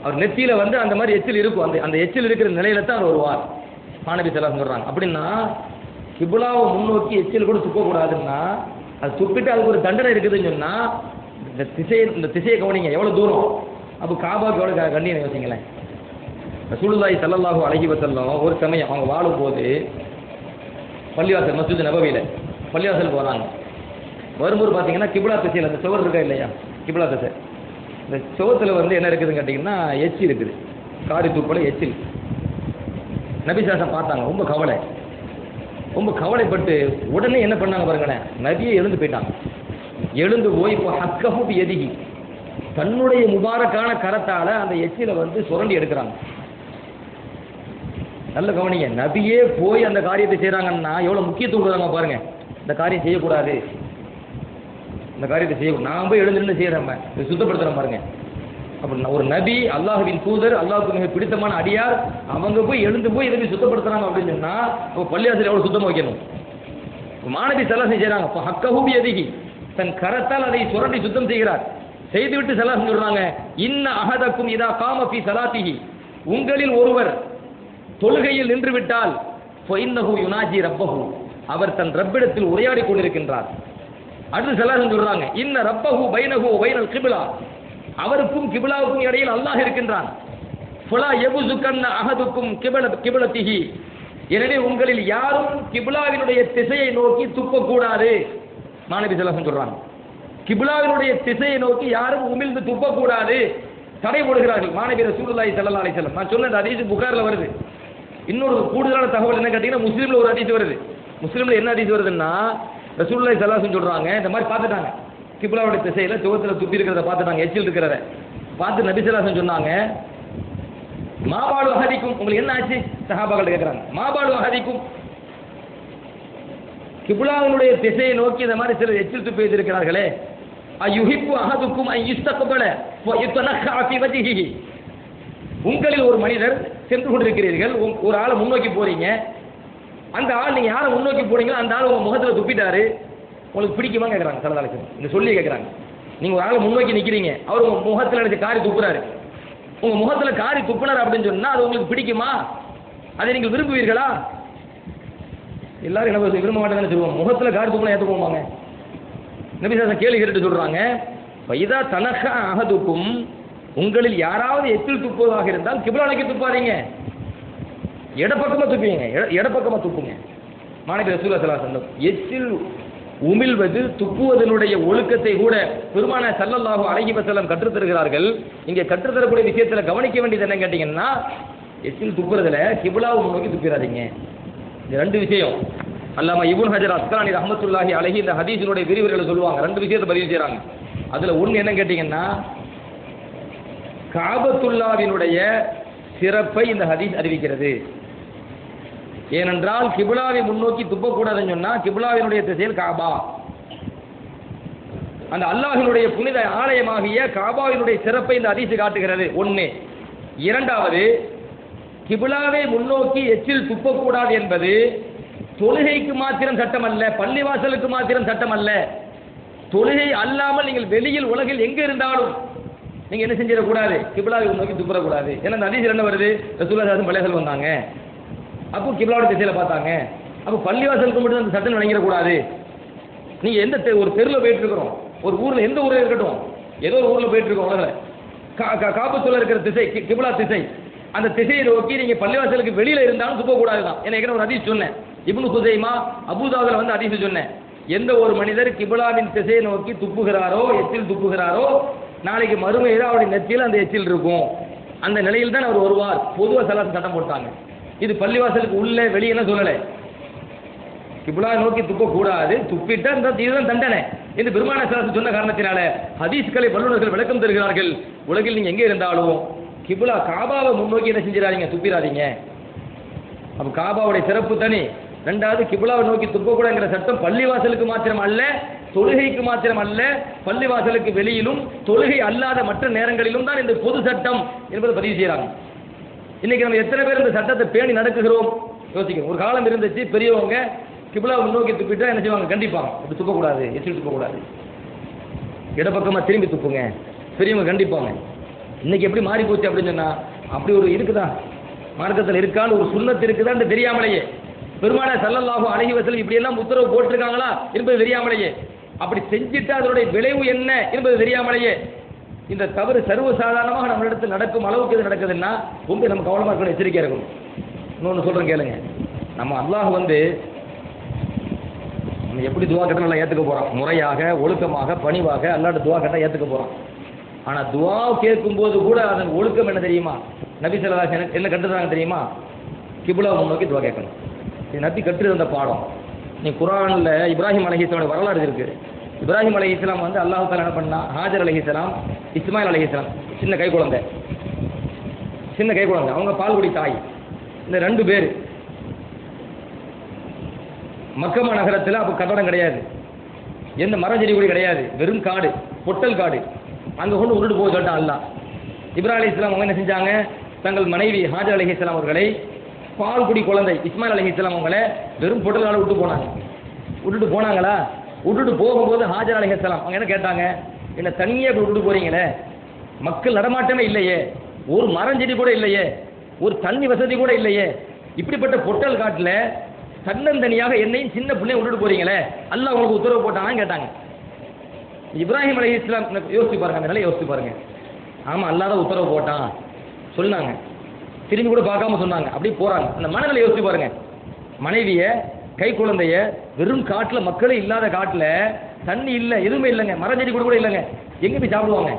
அவர் நெத்தியில அந்த மாதிரி எச்சில் இருக்கும், அந்த எச்சில் இருக்கிற நிலையில தான் அவர் வருவார். மாணவி ஸல்லல்லாஹு சொல்றாங்க. அப்படின்னா கிப்லாவை முன்னோக்கி எச்சில் கூட துப்பக்கூடாதுன்னா, அது துப்பிட்டு அதுக்கு ஒரு தண்டனை இருக்குதுன்னு சொன்னா இந்த திசையை கவனிங்க எவ்வளவு தூரம். அப்போ காபாவுக்கு எவ்வளவு கண்ணியம் யோசிங்களேன். ரசூலுல்லாஹி ஸல்லல்லாஹு அலைஹி வஸல்லம் ஒரு சமயம் அவங்க வாழும்போது பள்ளிவாசல் மஸ்ஜித் நபவியில் பள்ளிவாசல் போகிறாங்க. வரும்போது பார்த்தீங்கன்னா கிப்லா திசையில் அந்த சுவர் இருக்கா இல்லையா, கிப்லா திசை, இந்த சுவத்தில் என்ன இருக்குதுன்னு கேட்டிங்கன்னா எச்சி இருக்குது, காரி தூப்பல எச்சில். நபி சாசம் பார்த்தாங்க, ரொம்ப கவலைப்பட்டு உடனே என்ன பண்ணாங்க பாருங்களேன், நபியை எழுந்து போயிட்டாங்க. எழுந்து போய் இப்போ ஹக்கஹு எதிகி, தன்னுடைய முபாரக்கான கரத்தால் அந்த எச்சில சுரண்டி எடுக்கிறாங்க. நல்ல கவனிங்க, நபியே போய் அந்த காரியத்தை செய்கிறாங்கன்னா எவ்வளோ முக்கியத்துவம் கொடுக்குறாங்க பாருங்க. இந்த காரியம் செய்யக்கூடாது, இந்த காரியத்தை செய்யக்கூடாது, நான் போய் எழுந்து செய்கிறேன், சுத்தப்படுத்துகிறேன் பாருங்க. அப்படி ஒரு நபி, அல்லாஹ்வின் தூதர், அல்லாஹ்வுக்கு மிக பிடித்தமான அடியார், அவங்க போய் எழுந்து போய் இதை சுத்தப்படுத்துறாங்க அப்படின்னு சொன்னால் இப்போ பள்ளியாசல் எவ்வளோ சுத்தமாக வைக்கணும். மாணவி ஸல்லல்லாஹு செய்கிறாங்க, இப்போ ஹக்கஹு பியதிஹி, தன் கரத்தால் அதை சுரண்டி சுத்தம் செய்கிறார். செய்துவிட்டு ஸல்லல்லாஹு சொல்றாங்க, இன்ன அஹதக்கும் இதா காம ஃபீ ஸலாத்திஹி, உங்களில் ஒருவர் தொழுகையில் நின்று விட்டால் ஃபைன்னஹு யுனாஜி ரப்பஹு, அவர் தன் ரப்பிடத்தில் உரையாடி கொண்டிருக்கின்றார். அடுத்து ஸல்லல்லாஹு சொல்றாங்க, இன்ன ரப்பஹு பைனஹு பைனல் கிப்லா, அவருக்கும் கிப்லாவுக்கும் இடையில் அல்லாஹ் இருக்கின்றான். ஃபலா யபுசுகன்ன அஹதுக்கும் கிப்லத்திஹி, எனவே உங்களில் யாரும் கிப்லாவினுடைய திசையை நோக்கி துப்பக்கூடாது. மாணவி ஸல்லல்லாஹு சொல்றாங்க, கிப்லாவினுடைய திசையை நோக்கி யாரும் உமிழ்ந்து துப்பக்கூடாது, தடை போடுகிறார்கள். மாணவி ரசூலுல்லாஹி ஸல்லல்லாஹு அலைஹி வஸல்லம், நான் சொன்ன ஹதீஸ் புகார்ல வருது. இன்னொரு கூடுதலான தகவல் என்ன கேட்டீங்கன்னா, முஸ்லீம்ல ஒரு ஹதீஸ் வருது. முஸ்லீம்ல என்ன ஹதீஸ் வருதுன்னா, ரசூலுல்லாஹி ஸல்லல்லாஹு அலைஹி சொல்றாங்க, இந்த மாதிரி பார்த்துட்டாங்க, கிப்லாவுடைய திசையில சுவத்துல துப்பி இருக்கிறத பார்த்துட்டாங்க, எச்சில் இருக்கிறத பார்த்து நபி ஸல்லல்லாஹு அலைஹி சொன்னாங்க, மாபாடு அஹதிக்கும், உங்களுக்கு என்ன ஆச்சு? சஹாபாக்கள் கேட்கிறாங்க, மாபாடு அஹதிக்கும், கிப்லாவினுடைய திசையை நோக்கி இந்த மாதிரி சிலர் எச்சில் துப்பி வைத்திருக்கிறார்களே, அயுஹிப்பு அஹதுக்கும் ஐ யுஸ்தக்பல வயுத்தனஹா ஃபீ வஜ்ஹிஹி, உங்களில் ஒரு மனிதர் சென்று கொண்டிருக்கிறீர்கள், ஒரு ஆளை முன்னோக்கி போறீங்க, அந்த ஆள் நீங்க யாரை முன்னோக்கி போறீங்களோ அந்த ஆள் உங்க முகத்துல துப்பிட்டாரு, உங்களுக்கு பிடிக்குமா கேட்கறாங்க ஸல்லல்லாஹு அலைஹி வஸல்லம். இந்த சொல்லி கேட்கறாங்க, நீங்க ஒரு ஆளை முன்னோக்கி நிக்கிறீங்க, அவர் உங்க முகத்துல எடுத்து காரி துப்புறாரு, உங்க முகத்துல காரி துப்புனார் அப்படின்னு சொன்னா அது உங்களுக்கு பிடிக்குமா? அதை நீங்கள் விரும்புவீர்களா? எல்லாரும் என்ன விரும்ப மாட்டேன்னு சொல்லுவோம், முகத்துல காரி துப்புனா ஏற்றுக்கோமாங்க. நபி ஸல்லல்லாஹு கேள்வி கேட்டு சொல்றாங்க, வைதா தனஹா அஹதுக்கும், உங்களில் யாராவது எச்சில் துப்புவதாக இருந்தால் கிப்லா நோக்கி துப்பாதீங்க, இடப்பக்கமா துப்பீங்க, இடப்பக்கமா துப்புங்க. மாணவி ரசூலுல்லாஹி ஸல்லல்லாஹு அலைஹி வஸல்லம் எச்சில் உமிழ்வது துப்புவதனுடைய ஒழுக்கத்தை கூட பெருமானார் ஸல்லல்லாஹு அலைஹி வஸல்லம் கற்றுத் தருகிறார்கள். இங்கே கற்றுத் தரக்கூடிய விஷயத்துல கவனிக்க வேண்டியது என்ன கேட்டீங்கன்னா, எச்சில் துப்புறதுல கிப்லாவை நோக்கி துப்பிடாதீங்க. இந்த ரெண்டு விஷயம் அல்லாமா இப்னு ஹஜர் அஸ்கலானி ரஹ்மத்துல்லாஹி அலைஹி இந்த ஹதீஸினுடைய விரிவுரைகளை சொல்லுவாங்க, ரெண்டு விஷயத்தை பதிவு செய்றாங்க. அதுல ஒன்று என்ன கேட்டீங்கன்னா, காபத்துல்லாவினுடைய சிறப்பை இந்த ஹதீஸ் அறிவிக்கிறது. ஏனென்றால் கிப்லாவை முன்னோக்கி துப்பக்கூடாதுன்னு சொன்னா கிப்லாவினுடைய திசையில் காபா, அந்த அல்லாஹ்வினுடைய புனித ஆலயமாகிய காபாவினுடைய சிறப்பை இந்த ஹதீஸ் காட்டுகிறது. ஒன்று. இரண்டாவது, கிப்லாவை முன்னோக்கி எச்சில் துப்பக்கூடாது என்பது தொழுகைக்கு மாத்திரம் சட்டம் அல்ல, பள்ளிவாசலுக்கு மாத்திரம் சட்டம் அல்ல. தொழுகை அல்லாமல் நீங்கள் வெளியில் உலகில் எங்க இருந்தாலும் நீங்க என்ன செஞ்சிடக்கூடாது, கிப்லாவை நோக்கி துப்பக்கூடாது. ஏன்னா அந்த ஹதீஸ் என்ன வருது, ரசூலுல்லாஹி ஸல்லல்லாஹு அலைஹி வஸல்லம் வந்தாங்க, அப்போ கிப்லாவுடைய திசையில பார்த்தாங்க, அப்போ பள்ளிவாசலுக்கு மட்டும் அந்த சட்டம் வழங்கிடக்கூடாது. நீங்க எந்த ஒரு தெருவில் போயிட்டு இருக்கிறோம், ஒரு ஊர்ல எந்த ஊர்ல இருக்கட்டும், ஏதோ ஒரு ஊர்ல போயிட்டு இருக்கோம், உலகில் காபத்துள்ள இருக்கிற திசை கிப்லா திசை, அந்த திசையை நோக்கி நீங்க பள்ளிவாசலுக்கு வெளியில இருந்தாலும் துப்பக்கூடாது தான். ஏன்னா ஒரு ஹதீஸ் சொன்னேன், இப்னு குஸைமா அபூதாவுல வந்து ஹதீஸ் சொன்னேன், எந்த ஒரு மனிதர் கிப்லாவின் திசையை நோக்கி துப்புகிறாரோ, எச்சில் துப்புகிறாரோ, நாளைக்கு மறுமையில அவருடைய நெத்தியில் அந்த எச்சில் இருக்கும். அந்த நிலையில் தான் அவர் வருவார். பொதுவாக ஸல்லல்லாஹு சட்டம் போட்டாங்க. இது பள்ளிவாசலுக்கு உள்ள வெளியெல்லாம் சொல்லலை, கிப்லா நோக்கி துப்பக்கூடாது, துப்பிட்டா இதுதான் தண்டனை என்று பெருமானார் ஸல்லல்லாஹு சொன்ன காரணத்தினால ஹதீஸ்களை வல்லுநர்கள் விளக்கம் தருகிறார்கள். உலகில் நீங்க எங்கே இருந்தாலும் கிப்லா காபாவை முன்னோக்கி என்ன செஞ்சிடாதீங்க, துப்பிடாதீங்க. அப்ப காபாவுடைய சிறப்பு தனி. ரெண்டாவது, கிப்லாவை நோக்கி துப்பக்கூடாதுங்கிற சட்டம் பள்ளிவாசலுக்கு மாத்திரம் அல்ல, தொழுகைக்கு மாத்திரம் அல்ல, பள்ளிவாசலுக்கு வெளியிலும் தொழுகை அல்லாத மற்ற நேரங்களிலும் தான் இந்த பொது சட்டம் என்பதை பதிவு செய்யறாங்க. இன்னைக்கு நம்ம எத்தனை பேர் இந்த சட்டத்தை பேணி நடக்குகிறோம் யோசிக்கணும். ஒரு காலம் இருந்துச்சு, பெரியவங்க கிப்லாவை முன்னோக்கி துப்பிட்டா என்ன செய்வாங்க, கண்டிப்பாங்க, இப்படி துப்பக்கூடாது, எச்சில் துப்பக்கூடாது, இடப்பக்கமா திரும்பி துப்புங்க, பெரியவங்க கண்டிப்பாங்க. இன்னைக்கு எப்படி மாறி போச்சு அப்படின்னு சொன்னா, அப்படி ஒரு இருக்குதா மார்க்கத்தில் இருக்கான்னு ஒரு சுன்னத்து இருக்குதான்னு தெரியாமலேயே, பெருமானார் ஸல்லல்லாஹு அலைஹி வஸல்லம் இப்படி எல்லாம் உத்தரவு போட்டிருக்காங்களா என்பது தெரியாமலேயே, அப்படி செஞ்சுட்டு அதனுடைய விளைவு என்ன என்பது தெரியாமலேயே இந்த தவறு சர்வசாதாரணமாக நம்ம இடத்துல நடக்கும் அளவுக்கு இது நடக்குதுன்னா ரொம்ப நம்ம கவனமாக இருக்கணும், எச்சரிக்கையாக இருக்கணும். இன்னொன்று சொல்கிறேன் கேளுங்க, நம்ம அல்லாஹ் வந்து நம்ம எப்படி துவா கேட்டால் நல்லா ஏற்றுக்க போகிறோம், முறையாக ஒழுக்கமாக பணிவாக அல்லாட்ட துவா கேட்டால் ஏற்றுக்க போகிறோம். ஆனால் துவா கேட்கும்போது கூட அதன் ஒழுக்கம் என்ன தெரியுமா, நபி ஸல்லல்லாஹு அலைஹி வஸல்லம் என்ன கற்றுறாங்க தெரியுமா, கிப்லாவை முன்னோக்கி துவா கேட்கணும். இது நபி கற்று வந்த பாடம். நீ குர்ஆன்ல இப்ராஹிம் அலைஹிஸ்ஸலாமுடைய வரலாறு இருக்கு. இப்ராஹிம் அலைஹிஸ்ஸலாம் வந்து அல்லாஹ் தஆலா என்ன பண்ணா, ஹாஜர் அலைஹிஸ்ஸலாம், இஸ்மாயில் அலைஹிஸ்ஸலாம், சின்ன கை குழந்தை, அவங்க பால்குடி தாய், இந்த ரெண்டு பேர் மக்கமா நகரத்தில் அப்போ கட்டடம் கிடையாது, எந்த மரம் செடி கூட கிடையாது, வெறும் காடு, பொட்டல் காடு. அங்கே கொண்டு விட்டுட்டு போக சொல்லிட்டான் அல்லாஹ். இப்ராஹிம் அலைஹிஸ்ஸலாம் அவங்க என்ன செஞ்சாங்க, தங்கள் மனைவி ஹாஜர் அலைஹிஸ்ஸலாம் அவர்களை, பால்குடி குழந்தை இஸ்மாயில் அலைஹிஸ்ஸலாம் அவங்களை வெறும் பொட்டல் காடு விட்டுட்டு போனாங்களா? விட்டுட்டு போகும்போது ஹாஜர் அலைஹிஸ்ஸலாம் அவங்க என்ன கேட்டாங்க, என்ன தனியாக விட்டுட்டு போறீங்களே, மக்கள் நடமாட்டமே இல்லையே, ஒரு மரம் செடி கூட இல்லையே, ஒரு தண்ணி வசதி கூட இல்லையே, இப்படிப்பட்ட பொட்டல் காட்டுல தன்னந்தனியாக என்னையும் சின்ன பிள்ளைய விட்டுட்டு போறீங்களே, அல்லாஹ் உங்களுக்கு உத்தரவு போட்டான்னு கேட்டாங்க. இப்ராஹிம் அலைஹிஸ்ஸலாம் யோசிச்சு பாருங்க, அந்த நிலையை யோசிச்சு பாருங்க. ஆமா, அல்லாஹ் தான் உத்தரவு போட்டான் சொன்னாங்க, திரும்பி கூட பார்க்காம சொன்னாங்க, அப்படியே போறாங்க. அந்த மனநிலை யோசிச்சு பாருங்க. மனைவிய, கை குழந்தைய, வெறும் காட்டுல, மக்களே இல்லாத காட்டுல, தண்ணி இல்ல, எதுவுமே இல்லைங்க, மரஞ்செடி கூட இல்லைங்க, எங்க போய் சாப்பிடுவாங்க,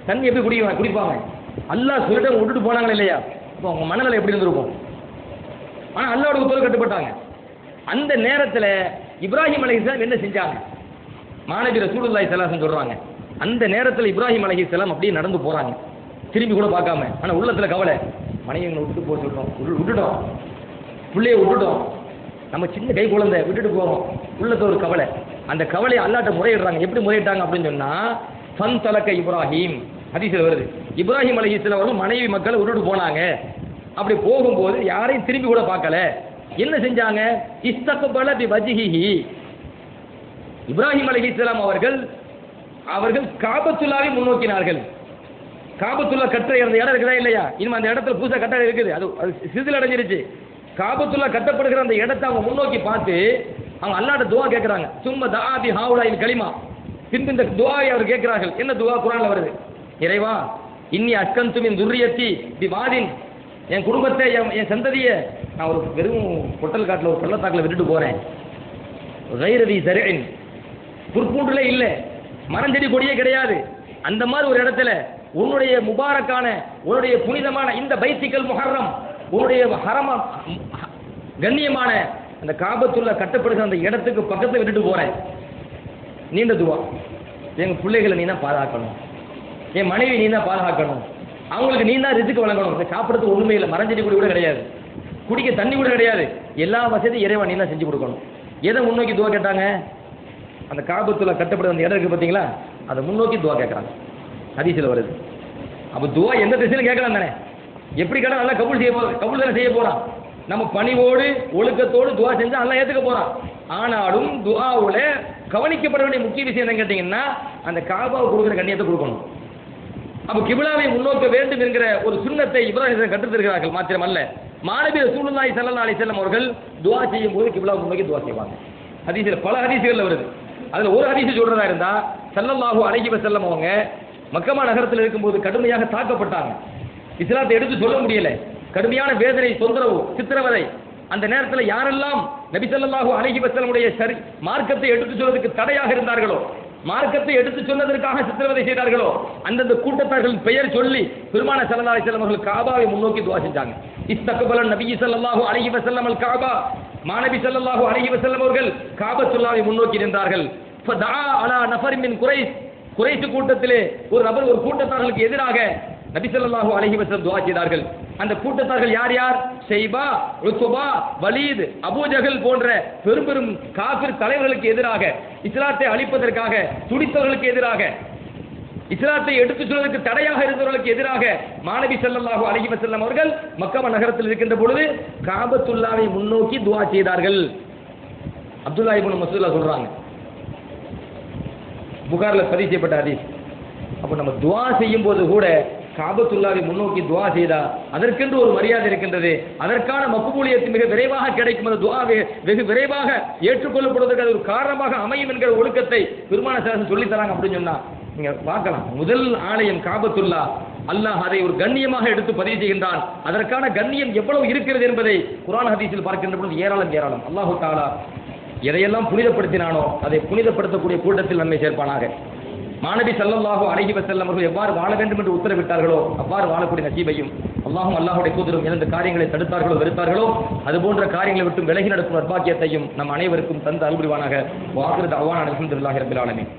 தண்ணி எப்படி குடிப்பாங்க? அல்லாஹ் சொல்லிட்டு விட்டுட்டு போனாங்களா இல்லையா? அப்போ அவங்க மனநிலை எப்படி இருந்திருக்கும்? ஆனா அல்லாஹ்வோட உத்தரவு கட்டுப்பட்டாங்க. அந்த நேரத்துல இப்ராஹிம் அலைஹிஸ்ஸலாம் என்ன செஞ்சாங்க? மாநபி ரசூலுல்லாஹி ஸல்லல்லாஹு அலைஹி வஸல்லம் சொல்றாங்க, அந்த நேரத்துல இப்ராஹிம் அலைஹிஸ்ஸலாம் அப்படியே நடந்து போறாங்க, திரும்பி கூட பார்க்காம. ஆனா உள்ளத்துல கவலை, மனைவியை விட்டுட்டு போக சொல்றோம், விட்டுட்டோம், பிள்ளைய விட்டுட்டோம், நம்ம சின்ன கை குழந்தை விட்டுட்டு போறோம், உள்ளத்துல ஒரு கவலை. அந்த கவலையை அல்லாஹ்ட்ட முறையிடுறாங்க. எப்படி முறையிட்டாங்க அப்படின்னு சொன்னா, ஃபன் தலக்க இப்ராஹிம், ஹதீஸ்ல வருது, இப்ராஹிம் அலைஹிஸ்ஸலாம் அவர்கள் மனைவி மக்களை விட்டுட்டு போனாங்க. அப்படி போகும்போது யாரையும் திரும்பி கூட பார்க்கல. என்ன செஞ்சாங்க? இஸ்தக்பல பி வஜ்ஹிஹி, இப்ராஹிம் அலைஹிஸ்ஸலாம் அவர்கள் காபத்துல்லாவை முன்னோக்கினார்கள். காபத்துல்லா கட்ட இருந்த இடம் இருக்குதா இல்லையா? இனிமே அந்த இடத்துல புதுசா கட்ட இருக்குது, அது சிதில் அடைஞ்சிருச்சு. காபத்துல்லா கட்டப்படுகிற அந்த இடத்தை அவங்க முன்னோக்கி பார்த்து அவங்க அல்லாஹ்ட்ட துஆ கேட்கறாங்க. சும்ம தஆ பி ஹாவுலாயில் கலிமா, பின்பு இந்த துஆவை அவர் கேட்கிறார்கள். என்ன துஆ குர்ஆன்ல வருது? இறைவா, இன்னி அஸ்கன்து மின் துர்ரியத்தி பி வாதின், என் குடும்பத்தை, என் சந்ததியை நான் ஒரு வெறும் பொட்டல் காட்டில் ஒரு பள்ளத்தாக்கில் விட்டுட்டு போறேன். கைரதி சரின், புற்பூண்டுலே இல்லை, மரஞ்செடி கொடியே கிடையாது. அந்த மாதிரி ஒரு இடத்துல உன்னுடைய முபாரக்கான, உன்னுடைய புனிதமான இந்த பைத்திக்கல் முஹர்ரம், உன்னுடைய ஹரம கண்ணியமான அந்த காபத்துல்லா கட்டப்படுகிற அந்த இடத்துக்கு பக்கத்தில் விட்டுட்டு போறேன். நீண்ட துவா, எங்க பிள்ளைகளை நீ தான் பாதுகாக்கணும், என் மனைவி நீ தான் பாதுகாக்கணும், அவங்களுக்கு நீ தான் ரிஸ்க் வழங்கணும். சாப்பிட்றதுக்கு ஒண்ணுமே இல்லை, மரஞ்செடி கூட கிடையாது, குடிக்க தண்ணி கூட கிடையாது, எல்லா வசதியும் இறைவன் நீ தான் செஞ்சு கொடுக்கணும். எதை முன்னோக்கி துவா கேட்டாங்க? அந்த காபத்துல்லா கட்டப்படுற அந்த இடம் இருக்கு பார்த்தீங்களா, அதை முன்னோக்கி துவா கேட்கறாங்க. ஹதீஸ்ல வருது. அப்ப துவா எந்த திசையில கேட்கலாம் தானே? எப்படி கேட்டா நல்லா கபூல் தானே செய்ய போறான். நம்ம பணிவோடு ஒழுக்கத்தோடு துவா செஞ்சா நல்லா ஏத்துக்க போறான். ஆனாலும் துஆவுல கவனிக்கப்பட வேண்டிய முக்கிய விஷயம் என்ன கேட்டீங்கன்னா, அந்த காபாவை கொடுக்குற கண்ணியத்தை கொடுக்கணும். அப்ப கிபிலாவை முன்னோக்க வேண்டும் என்கிற ஒரு சுன்னத்தை இப்ராஹிம் கற்றுத்தருகிறார்கள். மாத்திரமல்ல, மாநபி ரசூலுல்லாஹி ஸல்லல்லாஹு அலைஹி வஸல்லம் அவர்கள் துஆ செய்யும் போது கிபிலாவை முன்னோக்கி துஆ செய்வாங்க. ஹதீஸ்ல பல ஹதீஸ்கள்ல வருது. அதுல ஒரு ஹதீஸ் சொல்றதா இருந்தா, ஸல்லல்லாஹு அலைஹி வஸல்லம் அவங்க மக்கமா நகரத்தில் இருக்கும்போது கடுமையாக தாக்கப்பட்டாங்க. இஸ்லாத்தை எடுத்து சொல்ல முடியல, கடுமையான வேதனை, தொந்தரவு, சித்திரவதை. அந்த நேரத்தில் யாரெல்லாம் நபி ஸல்லல்லாஹு அலைஹி வஸல்லமுடைய மார்க்கத்தை எடுத்து சொல்வதற்கு தடையாக இருந்தார்களோ, மார்க்கத்தை எடுத்து சொன்னதற்காக சித்திரவதை செய்தார்களோ, அந்தந்த கூட்டத்தார்கள் பெயர் சொல்லி பெருமானார் ஸல்லல்லாஹு அலைஹி வஸல்லம் அவர்கள் காபாவை முன்னோக்கி துஆ செஞ்சாங்க. இஸ்தக்பல நபி ஸல்லல்லாஹு அலைஹி வஸல்லம் அல் காபா, மாநபி ஸல்லல்லாஹு அலைஹி வஸல்லம் அவர்கள் காபத்துல்லாவை முன்னோக்கி நின்றார்கள். ஃபதஆ அலா நஃபர் மின் குரைஷ், குரைஷ் கூட்டத்திலே ஒரு நபர் ஒரு கூட்டத்தார்களுக்கு எதிராக நபி ஸல்லல்லாஹு அலைஹி வஸல்லம் துஆ செய்தார்கள். அந்த கூட்டத்தார்கள் யார் யார்? ஷைபா, உத்பா, வலீத், அபூ ஜஹல் போன்ற பெரும் பெரும் காஃபிர் தலைவர்களுக்கு எதிராக, இஸ்லாத்தை அழிப்பதற்காக துடித்தவர்களுக்கு எதிராக, இஸ்லாத்தை எடுத்துச் சொல்வதற்கு தடையாக இருந்தவர்களுக்கு எதிராக மாநபி ஸல்லல்லாஹு அலைஹி வஸல்லம் அவர்கள் மக்கா நகரத்தில் இருக்கின்ற பொழுது காபத்துல்லாவை முன்னோக்கி துஆ செய்தார்கள். அப்துல்லா இப்னு மஸ்ஊத் சொல்றாங்க, புகார்ல பதிவு செய்யப்பட்ட ஹதீஸ். அப்ப நம்ம துஆ செய்யும் போது கூட காபத்துல்லாவை முன்னோக்கி துஆ செய்தா அதற்கென்று ஒரு மரியாதை இருக்கின்றது. அதற்கான மக்பூலியத் மிக விரைவாக கிடைக்கும். அந்த துஆவை வெகு விரைவாக ஏற்றுக்கொள்ளப்படுவதற்கு அது ஒரு காரணமாக அமையும் என்கிற ஒழுக்கத்தை பெருமானார் ஸல்லல்லாஹு அலைஹி வஸல்லம் சொல்லி தராங்க. அப்படின்னு சொன்னா நீங்க பார்க்கலாம், முதல் ஆலயம் காபத்துல்லா, அல்லாஹ் அதை ஒரு கண்ணியமாக எடுத்து பதிவு செய்கின்றான். அதற்கான கண்ணியம் எவ்வளவு இருக்கிறது என்பதை குர்ஆன் ஹதீஸில் பார்க்கின்ற பொழுது ஏராளம். அல்லாஹ் தஆலா எதையெல்லாம் புனிதப்படுத்தினானோ அதை புனிதப்படுத்தக்கூடிய கூட்டத்தில் நம்மை சேர்ப்பானாக. மாநபி ஸல்லல்லாஹு அலைஹி வஸல்லம் அவர்கள் எவ்வாறு வாழ வேண்டும் என்று உத்தரவிட்டார்களோ அவ்வாறு வாழக்கூடிய நசீபையும், அல்லாஹ்வுடைய தூதரும் எந்த காரியங்களை தடுத்தார்களோ வெறுத்தார்களோ அதுபோன்ற காரியங்களை விட்டு விலகி நடக்கும் நற்பாக்கியத்தையும் நம் அனைவருக்கும் தந்து அருள்புரிவானாக. வாகிரு தஅவானா அல்ஹம்துலில்லாஹி ரப்பில் ஆலமீன்.